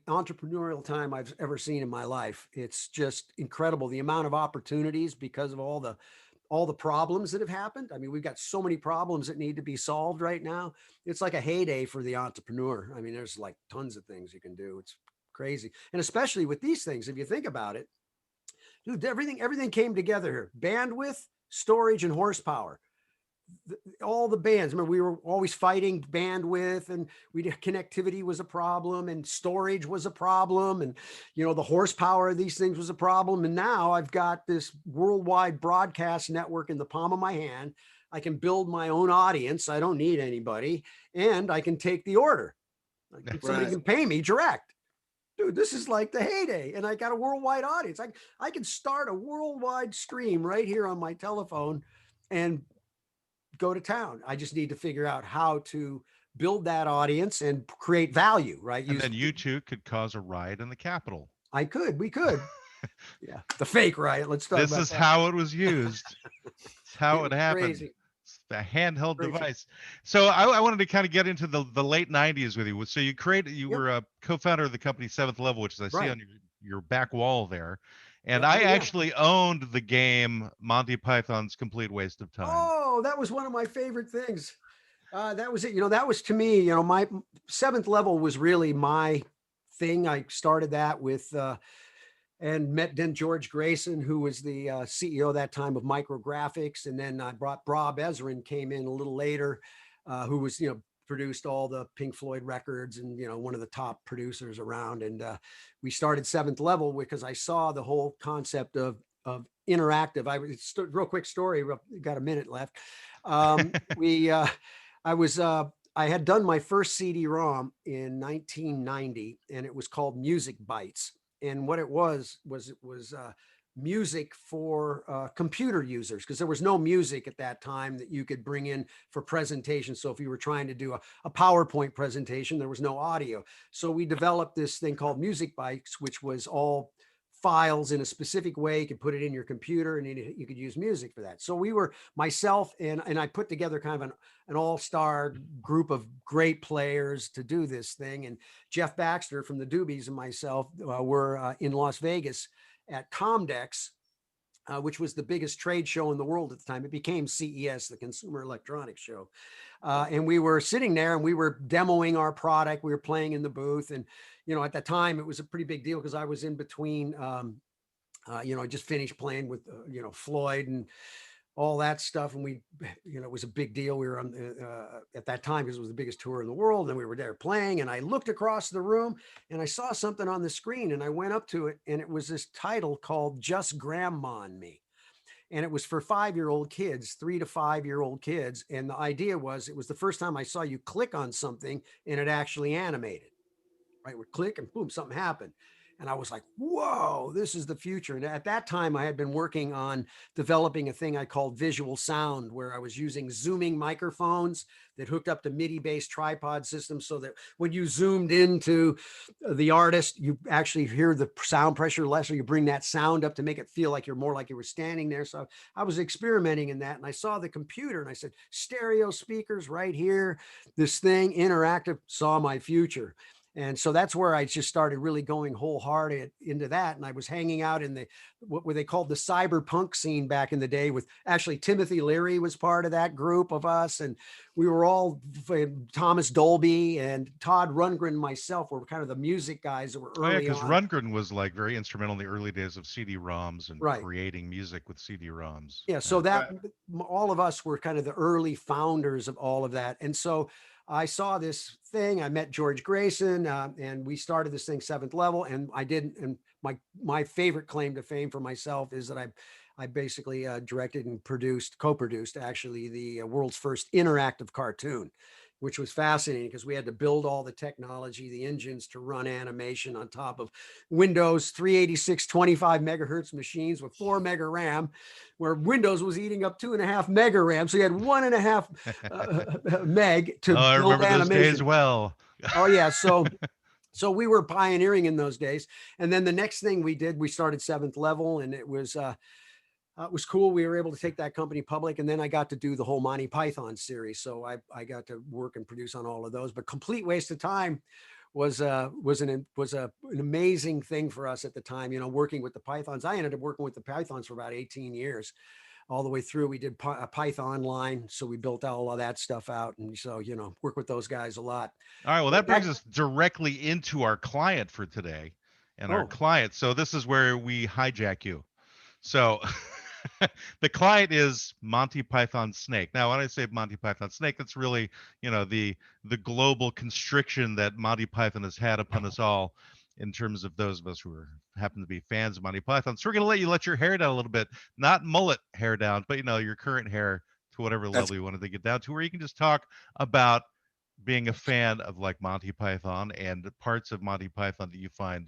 entrepreneurial time I've ever seen in my life. It's just incredible the amount of opportunities because of all the problems that have happened. I mean, we've got so many problems that need to be solved right now. It's like a heyday for the entrepreneur. I mean, there's like tons of things you can do. It's crazy. And especially with these things, if you think about it, dude, everything came together here. Bandwidth, storage, and horsepower. All the bands, remember, we were always fighting bandwidth, and connectivity was a problem, and storage was a problem, and you know the horsepower of these things was a problem. And now I've got this worldwide broadcast network in the palm of my hand. I can build my own audience. I don't need anybody, and I can take the order. Like, somebody Right. can pay me direct. Dude, this is like the heyday, and I got a worldwide audience. I can start a worldwide stream right here on my telephone and go to town. I just need to figure out how to build that audience and create value, right? And then you two could cause a riot in the Capitol. We could. Yeah. The fake riot. Let's talk This about is that. how it was used. It's how it was happened. crazy. It's a handheld Crazy. device. So I wanted to kind of get into the late 90s with you. So you Yep. were a co-founder of the company Seventh Level, which is I see Right. on your back wall there. And Yeah. I Oh, yeah. actually owned the game Monty Python's Complete Waste of Time. Oh, that was one of my favorite things. That was it. You know, that was to me, you know, my Seventh Level was really my thing. I started that with, and met then George Grayson, who was the CEO that time of Micrographics. And then I brought Bob Ezrin came in a little later, who was, you know, produced all the Pink Floyd records and, you know, one of the top producers around. And we started Seventh Level because I saw the whole concept of interactive. Real quick story, got a minute left. I had done my first CD-ROM in 1990, and it was called Music Bytes. And what it was music for computer users, because there was no music at that time that you could bring in for presentation. So if you were trying to do a PowerPoint presentation, there was no audio. So we developed this thing called Music Bytes, which was all files in a specific way. You could put it in your computer and you could use music for that. So we were myself and I put together kind of an all-star group of great players to do this thing. And Jeff Baxter from the Doobies and myself were in Las Vegas at Comdex, which was the biggest trade show in the world at the time. It became CES, the Consumer Electronics Show. And we were sitting there and we were demoing our product. We were playing in the booth. And, you know, at that time, it was a pretty big deal because I was in between, you know, I just finished playing with, you know, Floyd and all that stuff. And we, you know, it was a big deal. We were on at that time because it was the biggest tour in the world. And we were there playing. And I looked across the room and I saw something on the screen and I went up to it. And it was this title called Just Grandma and Me. And it was for 5-year-old kids, 3 to 5-year-old kids. And the idea was, it was the first time I saw you click on something and it actually animated, right? Would click and boom, something happened. And I was like, whoa, this is the future. And at that time, I had been working on developing a thing I called visual sound, where I was using zooming microphones that hooked up to MIDI-based tripod systems, so that when you zoomed into the artist, you actually hear the sound pressure less, or you bring that sound up to make it feel like you're more like you were standing there. So I was experimenting in that, and I saw the computer and I said, stereo speakers right here, this thing, interactive, saw my future. And so that's where I just started really going wholehearted into that. And I was hanging out in the, what were they called, the cyberpunk scene back in the day, with actually Timothy Leary was part of that group of us. And we were all, Thomas Dolby and Todd Rundgren and myself were kind of the music guys that were Oh yeah, early because on. Rundgren was like very instrumental in the early days of CD-ROMs and Right. creating music with CD-ROMs. Yeah. So that all of us were kind of the early founders of all of that. And so I saw this thing. I met George Grayson, and we started this thing, Seventh Level. And I did. And my favorite claim to fame for myself is that I basically directed and co-produced actually the world's first interactive cartoon, which was fascinating because we had to build all the technology, the engines to run animation on top of Windows 386 25 megahertz machines with 4 mega RAM, where Windows was eating up 2.5 mega RAM. So you had 1.5 meg to I build remember those animation. days well. Oh yeah. So we were pioneering in those days. And then the next thing we did, we started Seventh Level, and it was cool. We were able to take that company public, and then I got to do the whole Monty Python series. So I got to work and produce on all of those. But complete waste of time was an amazing thing for us at the time. You know, working with the Pythons. I ended up working with the Pythons for about 18 years, all the way through. We did a Python line, so we built all of that stuff out, and so work with those guys a lot. All right, well, that brings us directly into our client for today, and our client. So this is where we hijack you. So the client is Monty Python Snake. Now, when I say Monty Python Snake, that's really, the global constriction that Monty Python has had upon us all, in terms of those of us who happen to be fans of Monty Python. So we're going to let your hair down a little bit, not mullet hair down, but your current hair to whatever level you wanted to get down to, where you can just talk about being a fan of like Monty Python and parts of Monty Python that you find.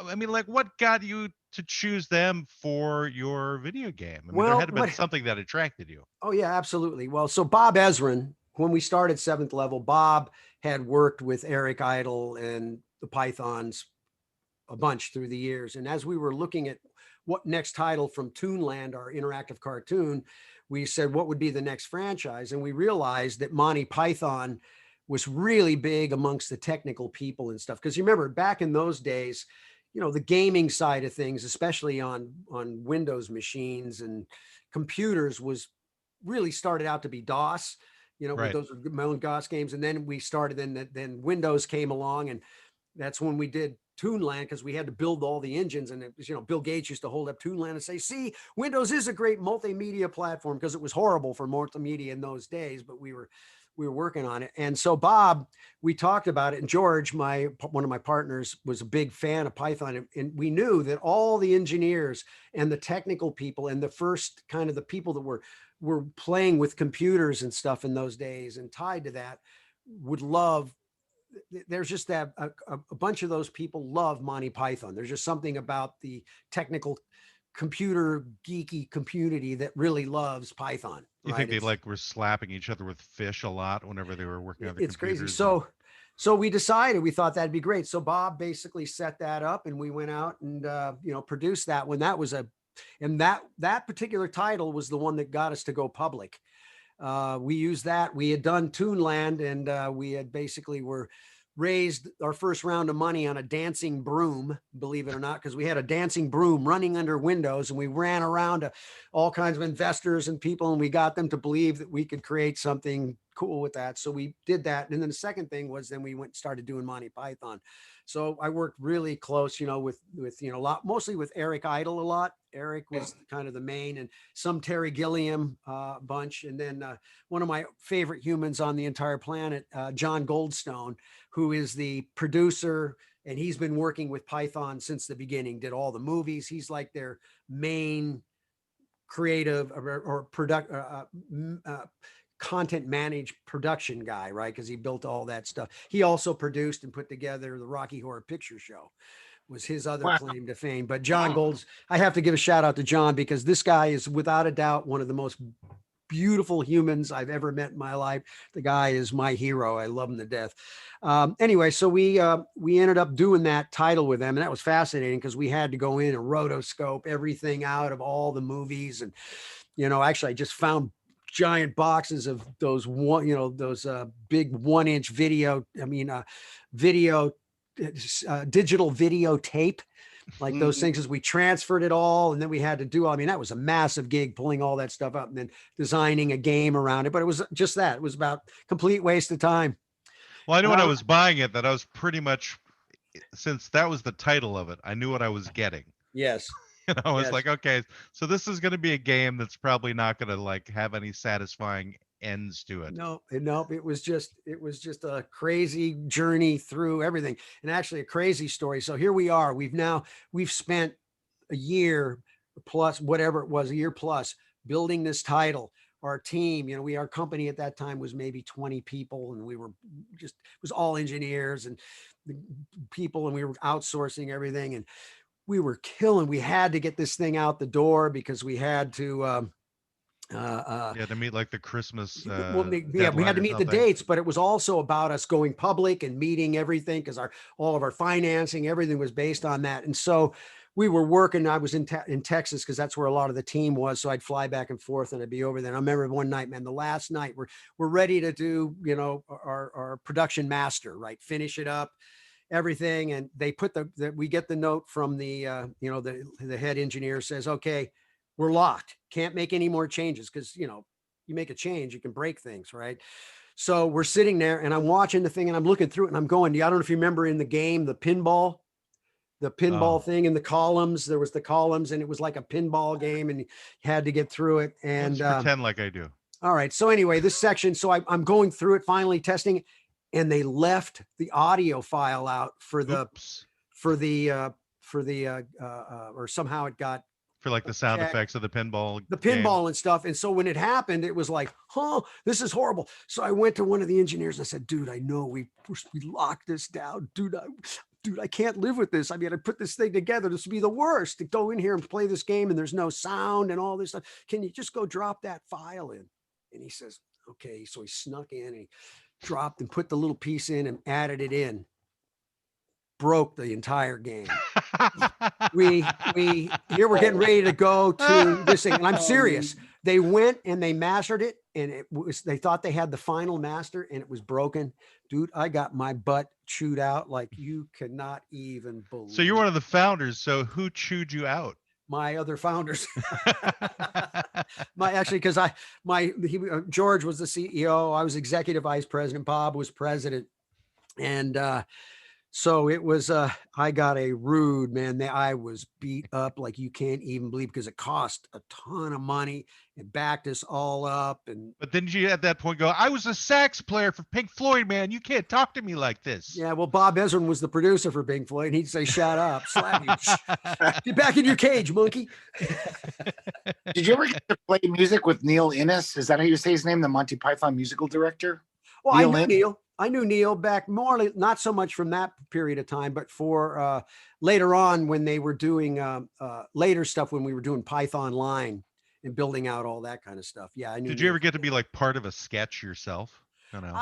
I mean, like, what got you to choose them for your video game? I mean, there had to be something that attracted you. Oh yeah, absolutely. Well, so Bob Ezrin, when we started Seventh Level, Bob had worked with Eric Idle and the Pythons a bunch through the years. And as we were looking at what next title from Toonland, our interactive cartoon, we said, what would be the next franchise? And we realized that Monty Python was really big amongst the technical people and stuff. Because you remember back in those days, the gaming side of things, especially on Windows machines and computers, was really started out to be DOS. Right. Those were my own DOS games. And then we started, then Windows came along, and that's when we did Toonland, because we had to build all the engines. And it was, Bill Gates used to hold up Toonland and say, see, Windows is a great multimedia platform, because it was horrible for multimedia in those days, but we were working on it. And so Bob, we talked about it, and George, one of my partners, was a big fan of Python. And we knew that all the engineers and the technical people and the first kind of the people that were playing with computers and stuff in those days and tied to that would love. There's just that a bunch of those people love Monty Python. There's just something about the technical computer geeky community that really loves Python. You think they were slapping each other with fish a lot whenever they were working on the computers? It's crazy. So we decided, we thought that'd be great. So Bob basically set that up, and we went out and produced that one. That was and that particular title was the one that got us to go public. We used that. We had done Toonland, and we had basically raised our first round of money on a dancing broom, believe it or not, because we had a dancing broom running under Windows, and we ran around to all kinds of investors and people, and we got them to believe that we could create something cool with that. So we did that. And then the second thing was, then we went and started doing Monty Python. So I worked really close, with mostly with Eric Idle a lot. Eric was kind of the main, and some Terry Gilliam bunch. And then one of my favorite humans on the entire planet, John Goldstone, who is the producer, and he's been working with Python since the beginning, did all the movies. He's like their main creative or content managed production guy, right? Because he built all that stuff. He also produced and put together the Rocky Horror Picture Show, was his other Wow. claim to fame. But John Gold's, I have to give a shout out to John because this guy is without a doubt one of the most beautiful humans I've ever met in my life. The guy is my hero. I love him to death. Anyway, so we ended up doing that title with them, and that was fascinating because we had to go in and rotoscope everything out of all the movies. And actually, I just found giant boxes of those those big 1-inch video. Video, digital videotape. Like those things, as we transferred it all, and then we had to do, that was a massive gig pulling all that stuff up and then designing a game around it. But it was just that. It was about complete waste of time. Well, I knew when I was buying it that I was pretty much, since that was the title of it, I knew what I was getting. Yes. I was like, okay, so this is going to be a game that's probably not going to like have any satisfying ends to it. No, it was just a crazy journey through everything, and actually a crazy story. So here we are. We've spent a year plus, whatever it was, a year plus, building this title. Our team, our company at that time was maybe 20 people, and it was all engineers and people, and we were outsourcing everything, and we were killing. We had to get this thing out the door because we had to to meet like the Christmas we had to meet the dates, but it was also about us going public and meeting everything because all of our financing, everything was based on that. And so we were working. I was in Texas because that's where a lot of the team was, so I'd fly back and forth and I'd be over there. And I remember one night, man, the last night we're ready to do our production master, right, finish it up, everything, and they put we get the note from the the head engineer says, okay, we're locked, can't make any more changes, because you make a change, you can break things, right? So we're sitting there and I'm watching the thing and I'm looking through it and I'm going, I don't know if you remember in the game, the pinball thing in the columns, there was the columns and it was like a pinball game and you had to get through it. And let's pretend like I do. All right. So anyway, this section, so I'm going through it, finally testing, and they left the audio file out or somehow it got for like the sound effects of the pinball and stuff. And so when it happened, it was like, this is horrible. So I went to one of the engineers and I said, dude, I know we locked this down. Dude, I can't live with this. I put this thing together. This would be the worst to go in here and play this game and there's no sound and all this stuff. Can you just go drop that file in? And he says, okay. So he snuck in and he dropped and put the little piece in and added it in. Broke the entire game. We're getting ready to go to this thing, and I'm serious. They went and they mastered it, and they thought they had the final master, and it was broken. Dude, I got my butt chewed out like you cannot even believe. So you're one of the founders. So who chewed you out? My other founders. Because George was the CEO, I was executive vice president, Bob was president, and so it was, I got a rude, man. I was beat up like you can't even believe, because it cost a ton of money and backed us all up. But then you at that point go, I was a sax player for Pink Floyd, man. You can't talk to me like this. Yeah, well, Bob Ezrin was the producer for Pink Floyd, and he'd say, shut up, slap you. Get back in your cage, monkey. Did you ever get to play music with Neil Innes? Is that how you say his name? The Monty Python musical director? Well, I knew Neil back not so much from that period of time, but for later on when they were doing later stuff, when we were doing Python Line and building out all that kind of stuff. Yeah, I knew. Did you ever get to be like part of a sketch yourself?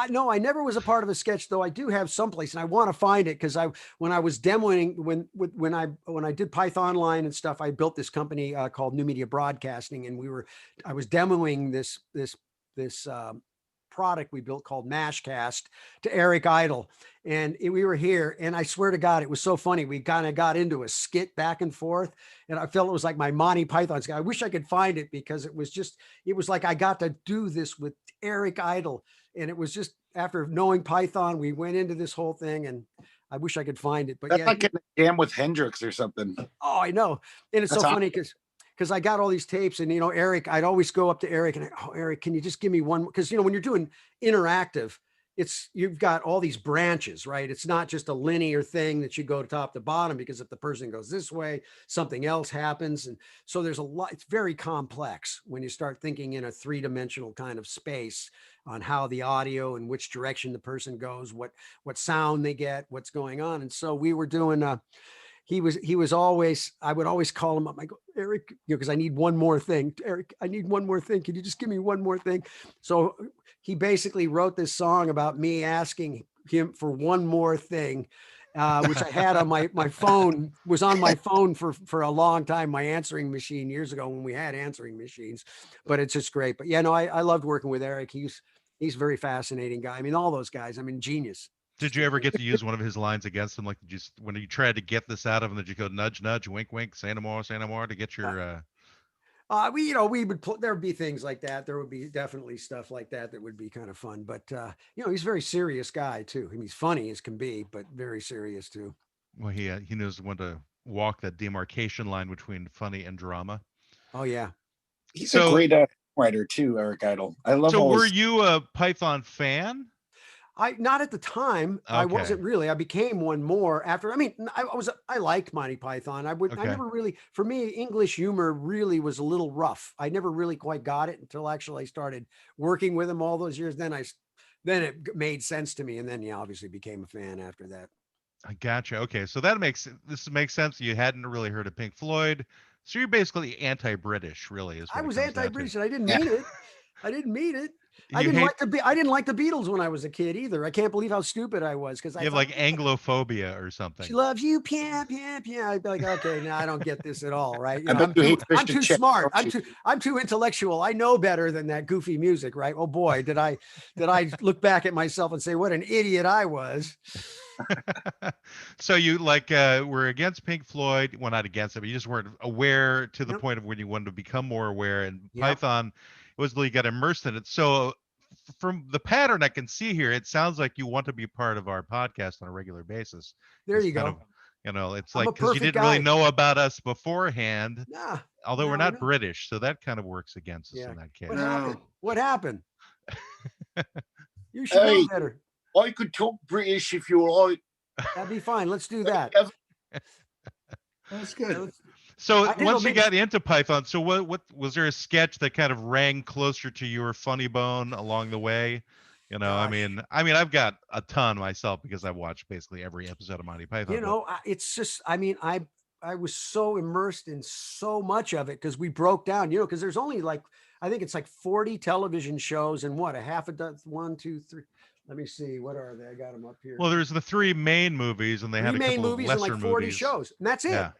No, I never was a part of a sketch, though. I do have someplace, and I want to find it because when I was demoing when I did Python Line and stuff, I built this company called New Media Broadcasting, and I was demoing this product we built called Mashcast to Eric Idle, and we were here, and I swear to God, it was so funny. We kind of got into a skit back and forth, and I felt it was like my Monty Python skit. I wish I could find it because it was like I got to do this with Eric Idle, and it was just after knowing Python, we went into this whole thing, and I wish I could find it. But that's like getting a jam with Hendrix or something. Oh, I know, and it's so funny because I got all these tapes, and Eric, I'd always go up to Eric and Eric, can you just give me one? Because when you're doing interactive, you've got all these branches, right? It's not just a linear thing that you go top to bottom, because if the person goes this way, something else happens. And so there's a lot, it's very complex when you start thinking in a 3-dimensional kind of space on how the audio and which direction the person goes, what sound they get, what's going on. And so we were doing he was always, I would always call him up. I go, Eric, because I need one more thing. Eric, I need one more thing. Can you just give me one more thing? So he basically wrote this song about me asking him for one more thing, which I had on my phone, was on my phone for a long time, my answering machine years ago when we had answering machines, but it's just great. But yeah, no, I loved working with Eric. He's a very fascinating guy. I mean, all those guys, I mean, genius. Did you ever get to use one of his lines against him? Like, just when you tried to get this out of him, did you go nudge, nudge, wink, wink, say no more to get your? We would there would be things like that. There would be definitely stuff like that would be kind of fun. But he's a very serious guy too. I mean, he's funny as can be, but very serious too. Well, he knows when to walk that demarcation line between funny and drama. Oh yeah, he's a great writer too, Eric Idle. I love. So, were you a Python fan? Not at the time. Okay. I wasn't really. I became one more after. I mean, I liked Monty Python. I never really, for me, English humor really was a little rough. I never really quite got it until actually I started working with him all those years. Then it made sense to me. And then, obviously became a fan after that. I gotcha. Okay. So this makes sense. You hadn't really heard of Pink Floyd. So you're basically anti-British, really. I was anti-British and I didn't mean it. I didn't mean it. I didn't like the Beatles when I was a kid either. I can't believe how stupid I was because I have like Anglophobia or something. She loves you, Pia. I'd be like, okay, no, I don't get this at all, right? I'm too smart. I'm too intellectual. I know better than that goofy music, right? Oh boy, did I look back at myself and say what an idiot I was. So you were against Pink Floyd. Well, not against it, but you just weren't aware to the point of when you wanted to become more aware. And Python was you got immersed in it. So from the pattern I can see here, it sounds like you want to be part of our podcast on a regular basis. There you go. It's like because you didn't really know about us beforehand. Nah, although we're not British, so that kind of works against us in that case. What happened? You should know better. I could talk British if you like. That'd be fine. Let's do that. That's good. So once you got into Python, so what was there a sketch that kind of rang closer to your funny bone along the way? I mean, I've got a ton myself because I've watched basically every episode of Monty Python. It's just, I mean, I was so immersed in so much of it because we broke down, because there's only I think it's 40 television shows and a half a dozen, 1, 2, 3. Let me see. What are they? I got them up here. Well, there's the 3 main movies, and they had a couple of lesser and 40 movies. shows, and that's it.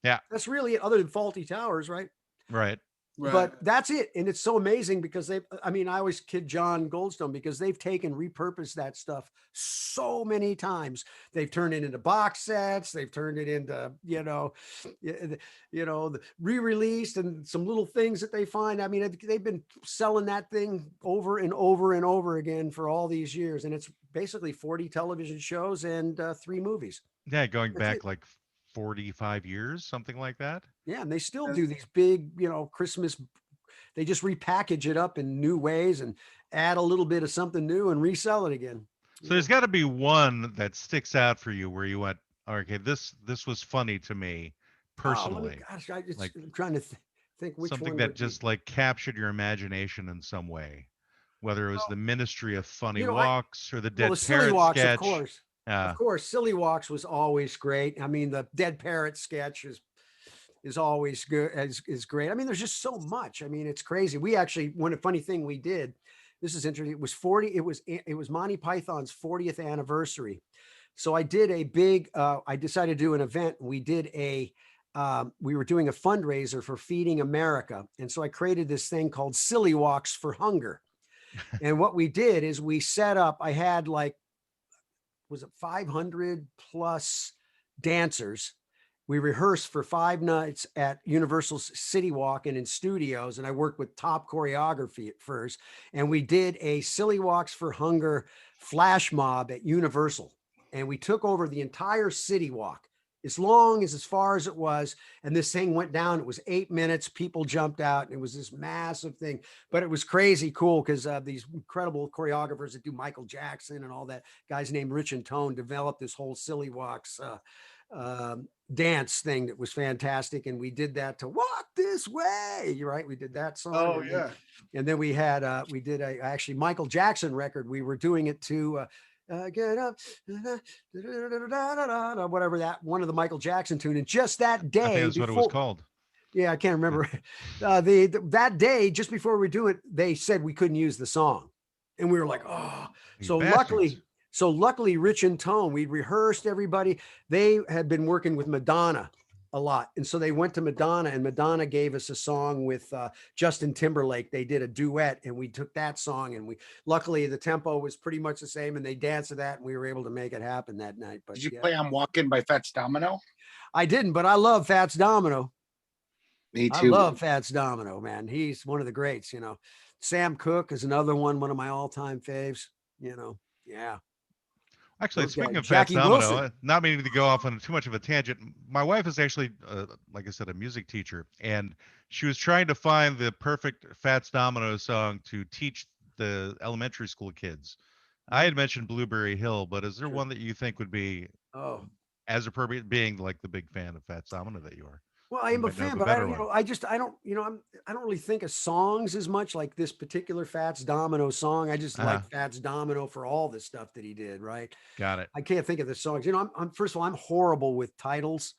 Yeah. That's really it, other than Faulty Towers, right? Right. But that's it. And it's so amazing because I always kid John Goldstone because they've repurposed that stuff so many times. They've turned it into box sets. They've turned it into, re-released and some little things that they find. I mean, they've been selling that thing over and over and over again for all these years. And it's basically 40 television shows and 3 movies. Yeah. Going back 45 years, something like that. Yeah, and they still do these big, Christmas. They just repackage it up in new ways and add a little bit of something new and resell it again. So there's got to be one that sticks out for you where you went, okay, this was funny to me personally. I'm trying to think which something one that just captured your imagination in some way, whether it was the Ministry of Funny Walks or the Dead Parrot Silly Walks, sketch. Of course. Of course, Silly Walks was always great. I mean, the Dead Parrot sketch is always good. Is great. I mean, there's just so much. I mean, it's crazy. We actually, a funny thing we did. This is interesting. It was 40. It was Monty Python's 40th anniversary. So I did a big. I decided to do an event. We did we were doing a fundraiser for Feeding America, and so I created this thing called Silly Walks for Hunger. And what we did is we set up. I had was it 500 plus dancers. We rehearsed for 5 nights at Universal City Walk and in studios. And I worked with top choreography at first. And we did a Silly Walks for Hunger flash mob at Universal. And we took over the entire City Walk as far as it was. And this thing went down. It was 8 minutes. People jumped out. And it was this massive thing. But it was crazy cool because these incredible choreographers that do Michael Jackson and all that, guys named Rich and Tone, developed this whole Silly Walks dance thing that was fantastic. And we did that to Walk This Way. You're right. We did that song. Oh, yeah. And then we had, actually Michael Jackson record. We were doing it to, Get up, whatever that one of the Michael Jackson tune. And just that I think day that's what it was before, called. yeah, I can't remember. That day, just before we do it, they said we couldn't use the song, and we were like, oh. You So bastards. luckily, Rich and Tone, we'd rehearsed everybody. They had been working with Madonna a lot, and so they went to Madonna, and Madonna gave us a song with Justin Timberlake. They did a duet, and we took that song, and luckily the tempo was pretty much the same, and they danced to that, and we were able to make it happen that night. But Did you yeah, play I'm Walking by Fats Domino? I didn't, but I love Fats Domino. Me I too. love Fats Domino, man. He's one of the greats, you know. Sam Cooke is another one of my all-time faves, you know. Yeah. Actually, Those speaking guys. of Fats Jackie Domino, Wilson. not meaning to go off on too much of a tangent, my wife is actually, like I said, a music teacher, and she was trying to find the perfect Fats Domino song to teach the elementary school kids. I had mentioned Blueberry Hill, but is there Sure. one that you think would be Oh, as appropriate, being like the big fan of Fats Domino that you are? well, I You am a might know of fan, a but I better don't, one. I don't really think of songs as much like this particular Fats Domino song. I just Uh-huh. like Fats Domino for all the stuff that he did, right? Got it. I can't think of the songs. You know, I'm first of all, I'm horrible with titles.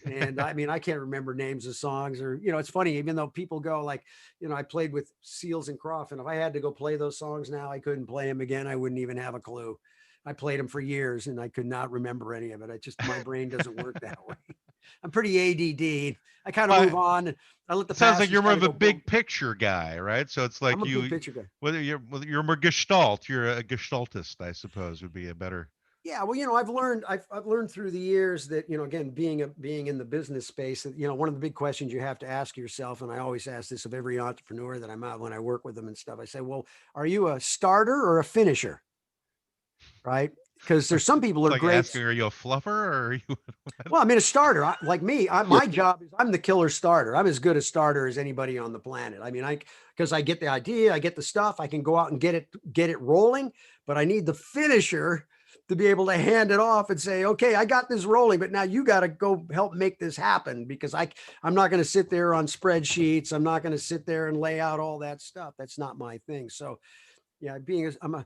And I mean, I can't remember names of songs or, you know, it's funny, even though people go like, you know, I played with Seals and Croft, and if I had to go play those songs now, I couldn't play them again. I wouldn't even have a clue. I played them for years and I could not remember any of it. My brain doesn't work that way. I'm pretty ADD. I kind of Well, move on. I let the it sounds like passions you're more kind of of a go boom. big picture guy, right? So it's like I'm a big picture guy. whether you're more gestalt, you're a gestaltist, I suppose, would be a better. Yeah, well, you know, I've learned through the years that, you know, again, being in the business space, that, you know, one of the big questions you have to ask yourself, and I always ask this of every entrepreneur that I'm out when I work with them and stuff. I say, well, are you a starter or a finisher? Right? Because there's some people who It's are like great. asking, are you a fluffer or are you? Well, I mean, a starter, like me, my job is I'm the killer starter. I'm as good a starter as anybody on the planet. I mean, because I get the idea, I get the stuff, I can go out and get it rolling, but I need the finisher to be able to hand it off and say, okay, I got this rolling, but now you got to go help make this happen, because I'm not going to sit there on spreadsheets. I'm not going to sit there and lay out all that stuff. That's not my thing. So yeah, I'm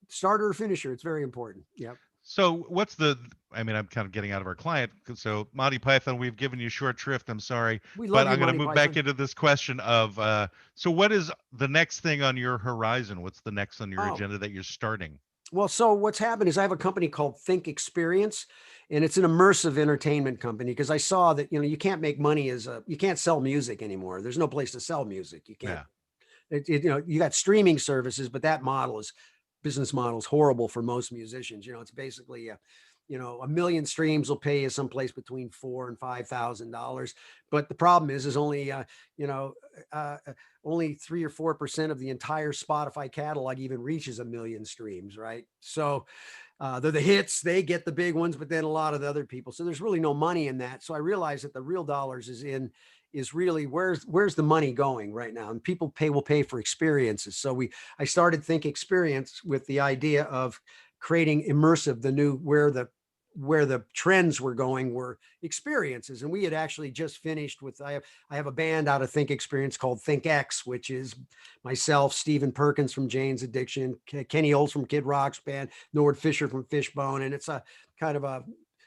starter or finisher. It's very important. Yeah. So what's the? I mean, I'm kind of getting out of our client. So Monty Python, we've given you short shrift. I'm sorry, We but love you, I'm going to Monty move back Python. into this question of. So what is the next thing on your horizon? What's the next on your Oh, agenda that you're starting? well, so what's happened is I have a company called Think Experience, and it's an immersive entertainment company, because I saw that, you know, you can't make money you can't sell music anymore. There's no place to sell music. You can't, Yeah. you know, you got streaming services, but that business model is horrible for most musicians. You know, it's basically you know, 1 million streams will pay you someplace between $4,000 and $5,000. But the problem is only, you know, only 3 or 4% of the entire Spotify catalog even reaches 1 million streams, right? So they're the hits, they get the big ones, but then a lot of the other people. So there's really no money in that. So I realized that the real dollars is really where's the money going right now, and people will pay for experiences. So I started Think Experience with the idea of creating immersive, the new where the trends were going were experiences. And we had actually just finished with, I have a band out of Think Experience called Think X, which is myself, Stephen Perkins from Jane's Addiction, Kenny Olds from Kid Rock's band, Nord Fisher from Fishbone. And it's a kind of a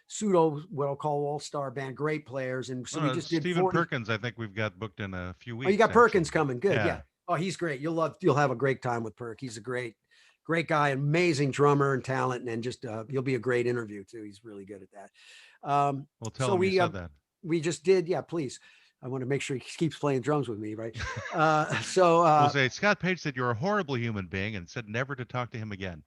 pseudo, what I'll call all-star band, great players. And so we just did Stephen 40. Perkins, I think we've got booked in a few weeks. Oh, you got Perkins actually. coming. Good. Yeah. Oh, he's great. You'll have a great time with Perk. He's a great guy, amazing drummer and talent. And just, you'll be a great interview too. He's really good at that. Well, tell So him you said that. we just did. Yeah, please. I want to make sure he keeps playing drums with me. Right. We'll say Scott Page said you're a horrible human being and said never to talk to him again.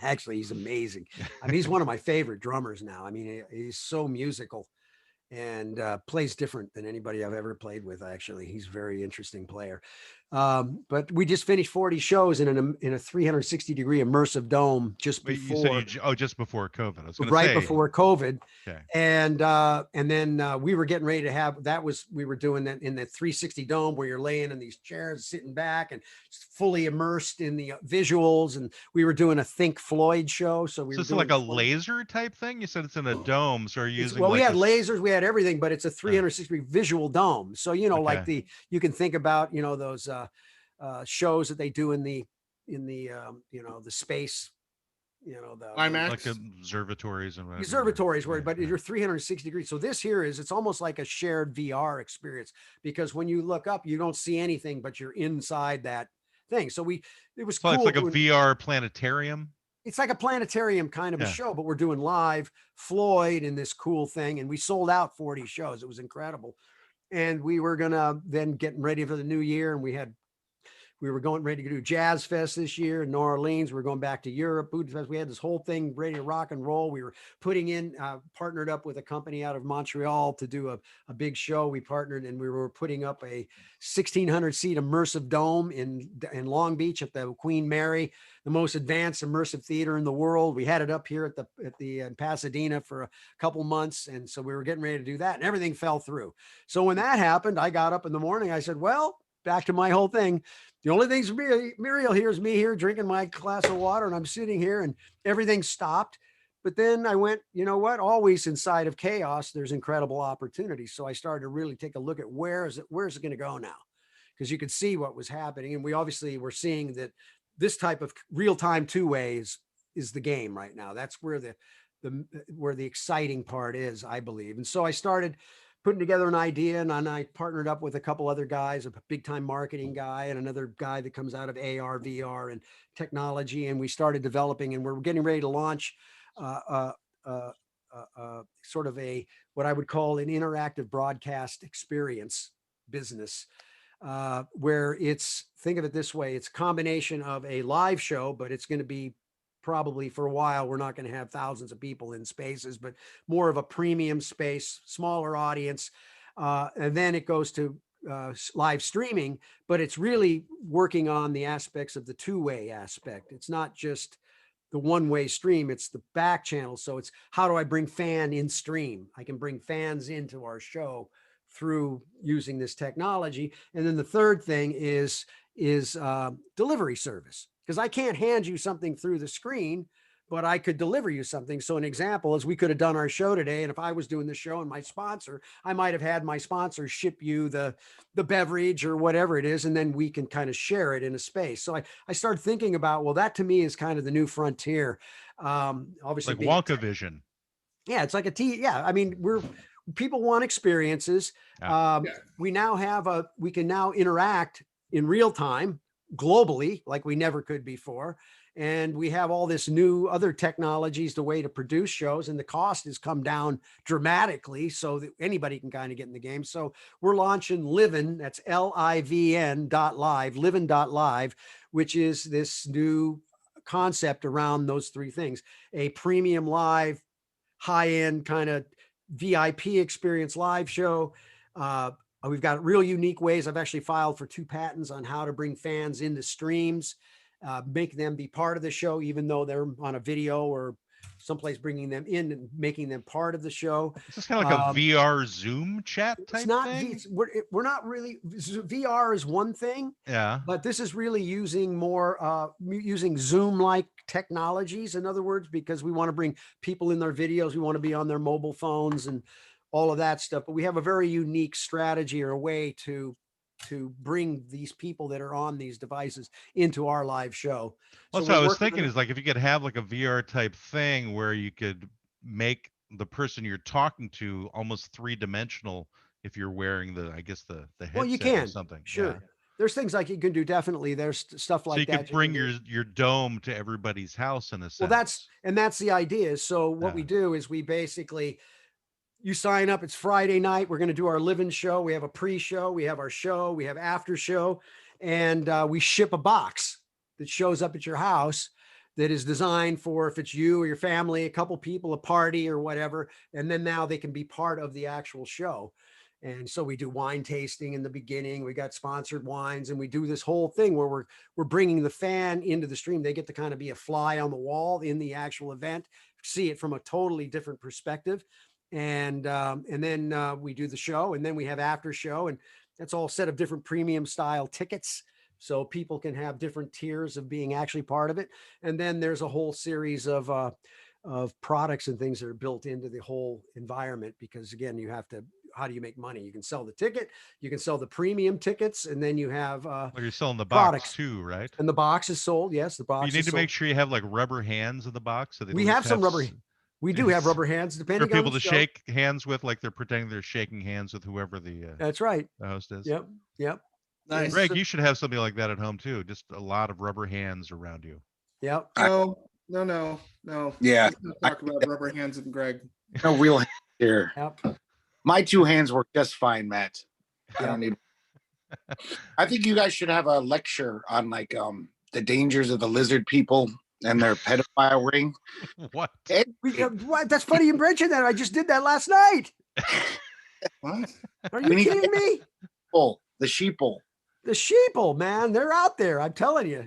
Actually, he's amazing. I mean, he's one of my favorite drummers now. I mean, he's so musical and plays different than anybody I've ever played with. Actually, he's a very interesting player. But we just finished 40 shows in a 360-degree immersive dome just Wait, before. you said just before COVID. I was going to Right say before COVID. Okay. And then we were getting ready to have we were doing that in the 360 dome where you're laying in these chairs, sitting back and fully immersed in the visuals. And we were doing a Think Floyd show. So we So were it's doing like a laser type thing. You said it's in a dome, so are you using? Well, we like had lasers, we had everything, but it's a 360 visual dome. So, you know, like Okay. you can think about, you know, those shows that they do in the you know, the space, you know, like IMAX. observatories and whatever. observatories where, Yeah, but yeah. you're 360 degrees. So this here is, it's almost like a shared VR experience, because when you look up, you don't see anything, but you're inside that thing. So it was So it's cool. like a VR planetarium. It's like a planetarium kind of a Yeah. show, but we're doing live Floyd in this cool thing. And we sold out 40 shows. It was incredible. And we were going to then getting ready for the new year. And we were going ready to do Jazz Fest this year in New Orleans. We were going back to Europe, Budapest. We had this whole thing ready to rock and roll. We were putting in, partnered up with a company out of Montreal to do a big show. We partnered and we were putting up a 1,600 seat immersive dome in Long Beach at the Queen Mary, the most advanced immersive theater in the world. We had it up here at the in Pasadena for a couple months. And so we were getting ready to do that and everything fell through. So when that happened, I got up in the morning. I said, well, back to my whole thing. The only thing's Muriel here is me here drinking my glass of water, and I'm sitting here and everything stopped. But then I went, you know what? Always inside of chaos, there's incredible opportunity. So I started to really take a look at where's it going to go now? Because you could see what was happening. And we obviously were seeing that this type of real-time two-way is the game right now. That's where the exciting part is, I believe. And so I started putting together an idea, and I partnered up with a couple other guys, a big time marketing guy and another guy that comes out of AR, VR and technology. And we started developing, and we're getting ready to launch sort of what I would call an interactive broadcast experience business, where think of it this way. It's a combination of a live show, but it's going to be probably for a while, we're not going to have thousands of people in spaces, but more of a premium space, smaller audience. And then it goes to live streaming, but it's really working on the aspects of the two-way aspect. It's not just the one-way stream, it's the back channel. So it's how do I bring fan in stream? I can bring fans into our show through using this technology. And then the third thing is delivery service, because I can't hand you something through the screen, but I could deliver you something. So an example is we could have done our show today. And if I was doing the show and my sponsor, I might have had my sponsor ship you the beverage or whatever it is. And then we can kind of share it in a space. So I started thinking about, well, that to me is kind of the new frontier. Obviously like Wonka Vision. Yeah. It's like yeah. I mean, people want experiences. Yeah. We can now interact in real time globally, like we never could before. And we have all this new other technologies, the way to produce shows, and the cost has come down dramatically so that anybody can kind of get in the game. So we're launching Livin, that's LIVN.live, Livin.live, which is this new concept around those three things: a premium live, high-end kind of VIP experience live show. We've got real unique ways. I've actually filed for 2 patents on how to bring fans into streams, make them be part of the show, even though they're on a video or someplace, bringing them in and making them part of the show. Is this kind of like a VR Zoom chat type it's not, thing? We're not really, VR is one thing. Yeah. But this is really using using Zoom-like technologies, in other words, because we want to bring people in their videos. We want to be on their mobile phones and all of that stuff. But we have a very unique strategy or a way to bring these people that are on these devices into our live show. Well, so I was thinking is like if you could have like a VR type thing where you could make the person you're talking to almost 3-dimensional if you're wearing the headset, well, you can or something. Sure. Yeah. There's things like you can do. Definitely. There's stuff like so you that. Could bring your dome to everybody's house in a sense. Well, that's the idea. So what we do is we basically, you sign up. It's Friday night. We're going to do our Livin' show. We have a pre-show. We have our show. We have after show. And we ship a box that shows up at your house that is designed for, if it's you or your family, a couple people, a party or whatever. And then now they can be part of the actual show. And so we do wine tasting in the beginning. We got sponsored wines, and we do this whole thing where we're bringing the fan into the stream. They get to kind of be a fly on the wall in the actual event, see it from a totally different perspective. And then we do the show, and then we have after show, and that's all set of different premium style tickets. So people can have different tiers of being actually part of it. And then there's a whole series of products and things that are built into the whole environment, because again, you have to how do you make money? You can sell the ticket, you can sell the premium tickets, and then you have Well, you're selling the box products. too, right? And the box is sold. Yes, the box You need is to sold. make sure you have like rubber hands in the box, so they at We least have some rubber. s- We do have rubber hands, for depending on people the to show. shake hands with, like they're pretending they're shaking hands with whoever That's right. the host is. Yep. Yep. Nice. Greg, you should have something like that at home too. Just a lot of rubber hands around you. Yep. No. Yeah. Let's not talk about rubber hands and Greg. No real hands here. Yep. My 2 hands work just fine, Matt. I Yeah. don't need. I think you guys should have a lecture on like the dangers of the lizard people and their pedophile ring. What? What? That's funny you mentioned that. I just did that last night. What? Are We you need to kidding me? The sheeple. The sheeple, man, they're out there. I'm telling you.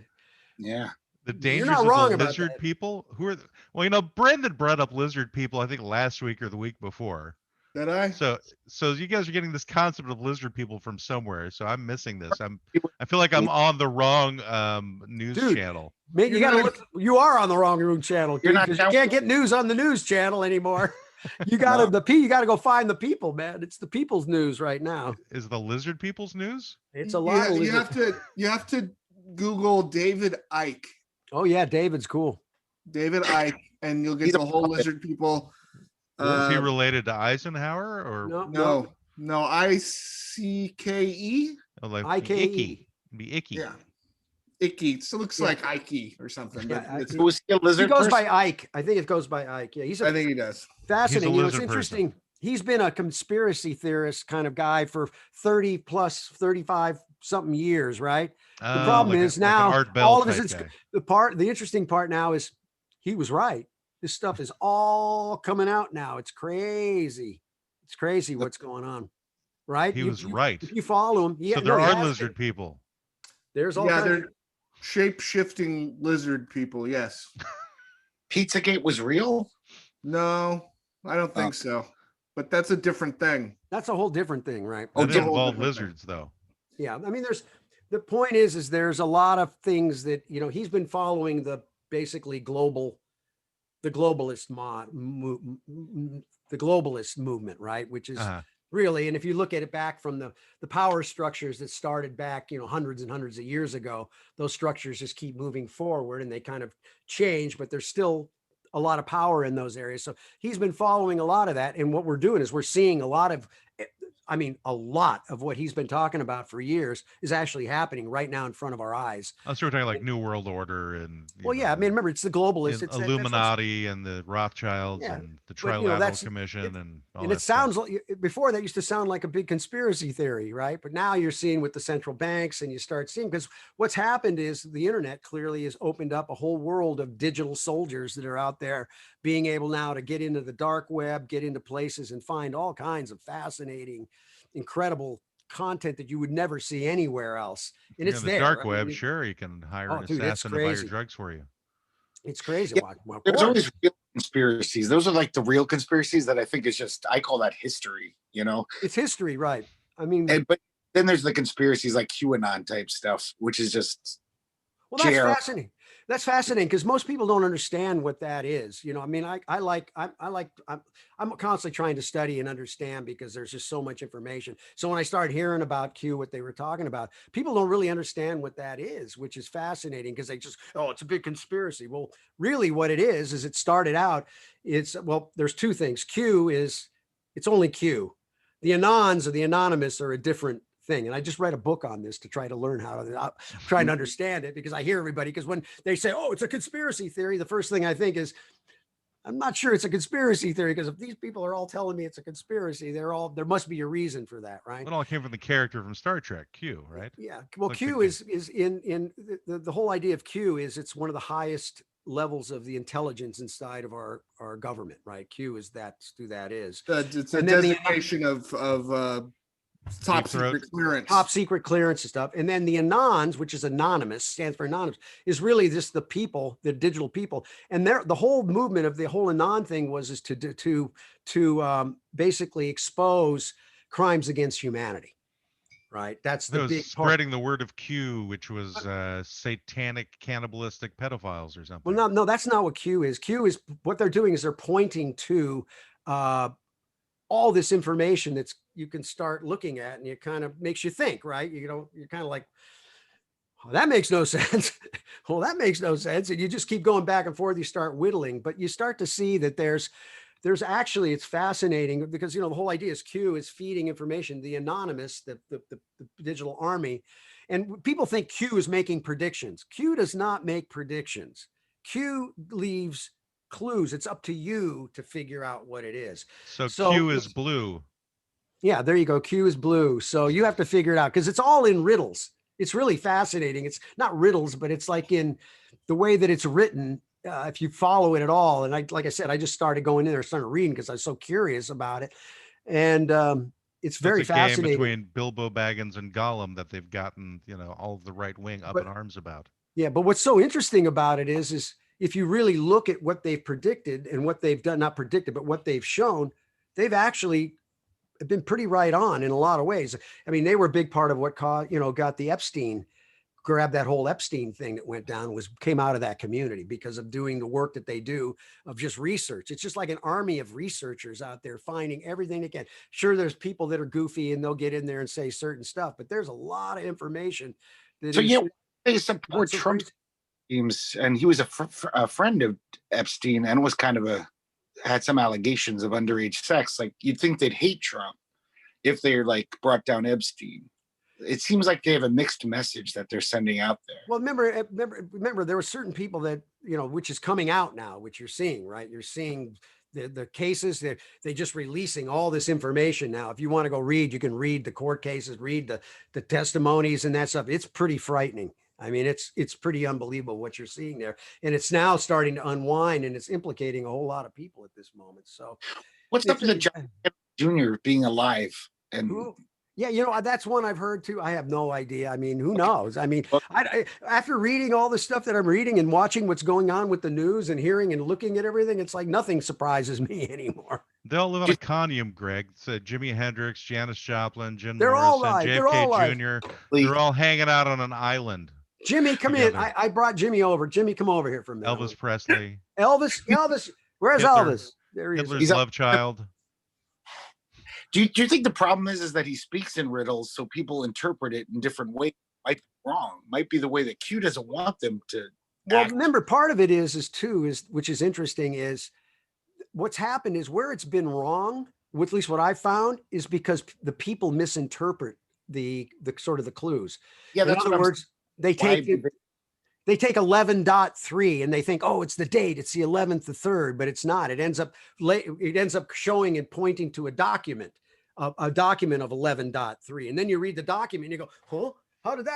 Yeah. The You're dangers not of wrong the about lizard that. people? Who are well, you know, Brendan brought up lizard people, I think last week or the week before. Did I? So you guys are getting this concept of lizard people from somewhere. So I'm missing this. I feel like I'm on the wrong news Dude, channel. Man, you You're got to not- look. You are on the wrong room channel. You're not Because you down- can't get news on the news channel anymore. You got to You got to go find the people, man. It's the people's news right now. Is the lizard people's news? It's a lot. You, of you have to Google David Icke. Oh yeah, David's cool. David Icke, and you'll get He's a the whole puppet. lizard people. Is he related to Eisenhower or No, ICKE. like IKE. Icky? Be icky. Yeah, Icky. So it looks Yeah. like Ike or something. But Yeah, it's, Was he a He lizard goes person? by Ike. I think it goes by Ike. Yeah, he's I think he does. fascinating. He's a It's lizard interesting. He's been a conspiracy theorist kind of guy for 30 plus 35 something years, right? The problem like is like an now Art Bell all of type his guy. the interesting part now is he was right. This stuff is all coming out now. It's crazy. It's crazy what's going on. Right? He was right. If you follow him, So there are lizard people. There's all Yeah, kinds of- they're shape-shifting lizard people. Yes. Pizzagate was real? No, I don't think so. But that's a different thing. that's a whole different thing, right? That it's a whole involved different thing. lizards, though. Yeah, I mean, the point is there's a lot of things that he's been following the basically the globalist the globalist movement, right? Which is Uh-huh. really, and if you look at it back from the power structures that started back, hundreds and hundreds of years ago, those structures just keep moving forward and they kind of change, but there's still a lot of power in those areas. So he's been following a lot of that, and what we're doing is we're seeing a lot of what he's been talking about for years is actually happening right now in front of our eyes. I'm sure we're talking like New World Order and Well, yeah, I mean, remember, it's the globalists, it's Illuminati and the Rothschilds Yeah, and the but, Trilateral Commission and all and that it stuff. sounds like before that used to sound like a big conspiracy theory, right? But now you're seeing with the central banks, and you start seeing, because what's happened is the internet clearly has opened up a whole world of digital soldiers that are out there being able now to get into the dark web, get into places and find all kinds of fascinating, incredible content that you would never see anywhere else. And Yeah, it's the there. dark I mean, web, sure, you can hire an dude, it's assassin to buy your crazy. drugs for you. It's crazy. Yeah, Well, of There's course. always real conspiracies. Those are like the real conspiracies that I think is just, I call that history, It's history, right? I mean, But then there's the conspiracies like QAnon type stuff, which is just, well, that's Jared. fascinating. That's fascinating because most people don't understand what that is. I mean, I'm constantly trying to study and understand because there's just so much information. So when I started hearing about Q, what they were talking about, people don't really understand what that is, which is fascinating because they just, it's a big conspiracy. Well, really what it is it started out, there's two things. It's only Q. The Anons or the Anonymous are a different thing. And I just read a book on this to try to learn trying to understand it, because I hear everybody, because when they say, it's a conspiracy theory, the first thing I think is, I'm not sure it's a conspiracy theory, because if these people are all telling me it's a conspiracy, there must be a reason for that, right? It all came from the character from Star Trek, Q, right? Yeah. Well, Like Q is in the whole idea of Q is it's one of the highest levels of the intelligence inside of our government, right? Q is who that is. It's a And then the- designation of top secret clearance. Top secret clearance and stuff. And then the Anons, which is anonymous, stands for anonymous, is really just the people, the digital people. And the whole movement of the whole Anon thing is to basically expose crimes against humanity. Right. That's the It was big part. spreading the word of Q, which was satanic, cannibalistic pedophiles or something. Well, no, that's not what Q is. Q is what they're doing is they're pointing to all this information that's you can start looking at, and it kind of makes you think, right? You're kind of like, oh, that makes no sense. Well, that makes no sense. And you just keep going back and forth. You start whittling, but you start to see that there's actually, it's fascinating because, the whole idea is Q is feeding information, the anonymous, the digital army. And people think Q is making predictions. Q does not make predictions. Q leaves clues. It's up to you to figure out what it is. So Q is blue. Yeah, there you go. Q is blue. So you have to figure it out because it's all in riddles. It's really fascinating. It's not riddles, but it's like in the way that it's written. If you follow it at all, and like I said, I just started going in there, started reading because I was so curious about it, and it's very fascinating. Game between Bilbo Baggins and Gollum that they've gotten, all of the right wing up in arms about. Yeah, but what's so interesting about it is if you really look at what they've predicted and what they've done, not predicted, but what they've shown, they've actually been pretty right on in a lot of ways. I mean, they were a big part of what got the Epstein, grabbed that whole Epstein thing that went down, came out of that community because of doing the work that they do of just research. It's just like an army of researchers out there finding everything they can. Sure, there's people that are goofy and they'll get in there and say certain stuff, but there's a lot of information. They support Trump teams, and he was a friend of Epstein and was kind of had some allegations of underage sex. Like, you'd think they'd hate Trump if they're like brought down Epstein. It seems like they have a mixed message that they're sending out there. Well, remember, there were certain people that, which is coming out now, which you're seeing, right? You're seeing the cases that they just releasing all this information now. If you want to go read, you can read the court cases, read the testimonies and that stuff. It's pretty frightening. I mean, it's pretty unbelievable what you're seeing there. And it's now starting to unwind, and it's implicating a whole lot of people at this moment. So what's up with the John Jr. being alive? And yeah, that's one I've heard too. I have no idea. I mean, who knows? I mean, after reading all the stuff that I'm reading and watching what's going on with the news and hearing and looking at everything, it's like nothing surprises me anymore. They all live on a conume, Greg. It's Jimi Hendrix, Janis Joplin, Jim They're Morrison, all alive. JFK Jr. They're all hanging out on an island. Jimmy, come in. I brought Jimmy over. Jimmy, come over here for a minute. Elvis Presley. Elvis. Where's Hitler. Elvis? There he is. Hitler's love child. Do you think the problem is that he speaks in riddles, so people interpret it in different ways? Might be wrong. Might be the way that Q doesn't want them to. Well, remember, part of it is which is interesting, is what's happened is where it's been wrong, at least what I found, is because the people misinterpret the sort of the clues. Yeah, in other words, they take 11.3 and they think, oh, it's the date, it's the 11th, the 3rd, but it's not. It ends up showing and pointing to a document of 11.3. And then you read the document and you go, huh? How did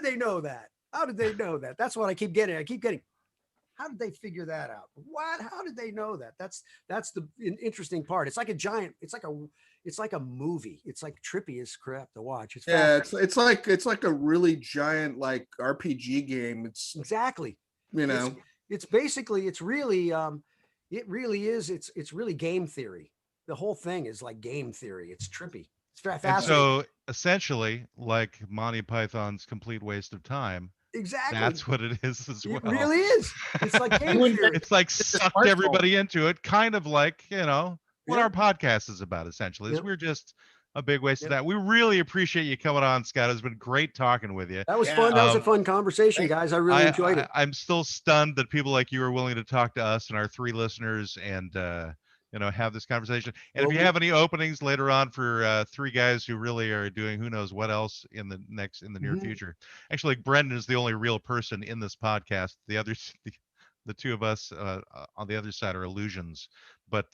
they know that? How did they know that? That's what I keep getting. How did they figure that out? What? How did they know that? That's the interesting part. It's like a giant. It's like a movie. It's like trippy as crap to watch. It's like a really giant like RPG game. It's exactly. It's basically it really is. It's really game theory. The whole thing is like game theory. It's trippy. It's fascinating. And so essentially, like Monty Python's Complete Waste of Time. Exactly. That's what it is as well. It really is. It's like game theory. It's like sucked everybody into it, kind of like, what our podcast is about, essentially. We're just a big waste of that. We really appreciate you coming on, Scott. It's been great talking with you. That was fun. That was a fun conversation, guys. I really enjoyed it. I'm still stunned that people like you are willing to talk to us and our 3 listeners and have this conversation. And if you have any openings later on for 3 guys who really are doing who knows what else in the near future. Actually, Brendan is the only real person in this podcast. The others, the 2 of us on the other side are illusions. But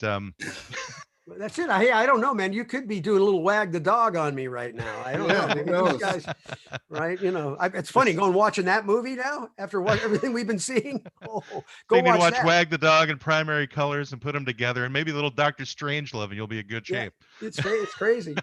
that's it. I don't know, man. You could be doing a little wag the dog on me right now. I don't know. Maybe these guys, right? It's funny going watching that movie now after everything we've been seeing. Go watch Wag the Dog in primary colors and put them together, and maybe a little Dr. Strangelove, and you'll be in good shape. Yeah, it's crazy.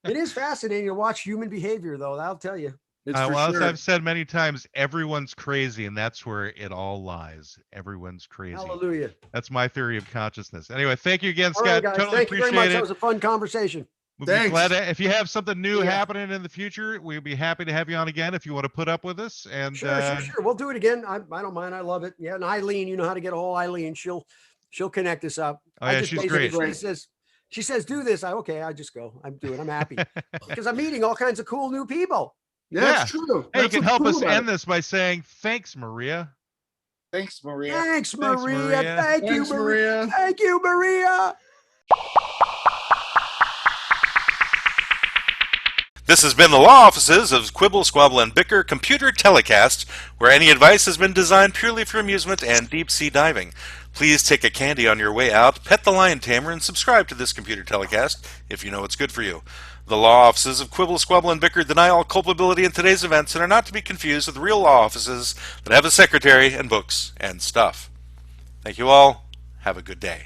It is fascinating to watch human behavior, though. I'll tell you. As I've said many times, everyone's crazy, and that's where it all lies. Everyone's crazy. Hallelujah. That's my theory of consciousness. Anyway, thank you again, Scott. All right, guys. Totally thank appreciate you very much. it. That was a fun conversation. We'll be glad if you have something new happening in the future, we'd be happy to have you on again if you want to put up with us. And sure. We'll do it again. I don't mind. I love it. Yeah, and Eileen, you know how to get a hold of Eileen. She'll connect us up. Oh yeah, she's great. She says, do this. I just go. I'm doing. I'm happy because I'm meeting all kinds of cool new people. Yeah, Yeah. that's true. Hey, you That's can what's help cool us about end it. this by saying thanks, Maria. Thanks, Maria. Thanks, Maria. Maria. Thank you, Thanks, Maria. Thank you, Maria. This has been the law offices of Quibble, Squabble, and Bicker Computer Telecast, where any advice has been designed purely for amusement and deep-sea diving. Please take a candy on your way out, pet the lion tamer, and subscribe to this computer telecast if you know it's good for you. The law offices of Quibble, Squabble, and Bicker deny all culpability in today's events and are not to be confused with real law offices that have a secretary and books and stuff. Thank you all. Have a good day.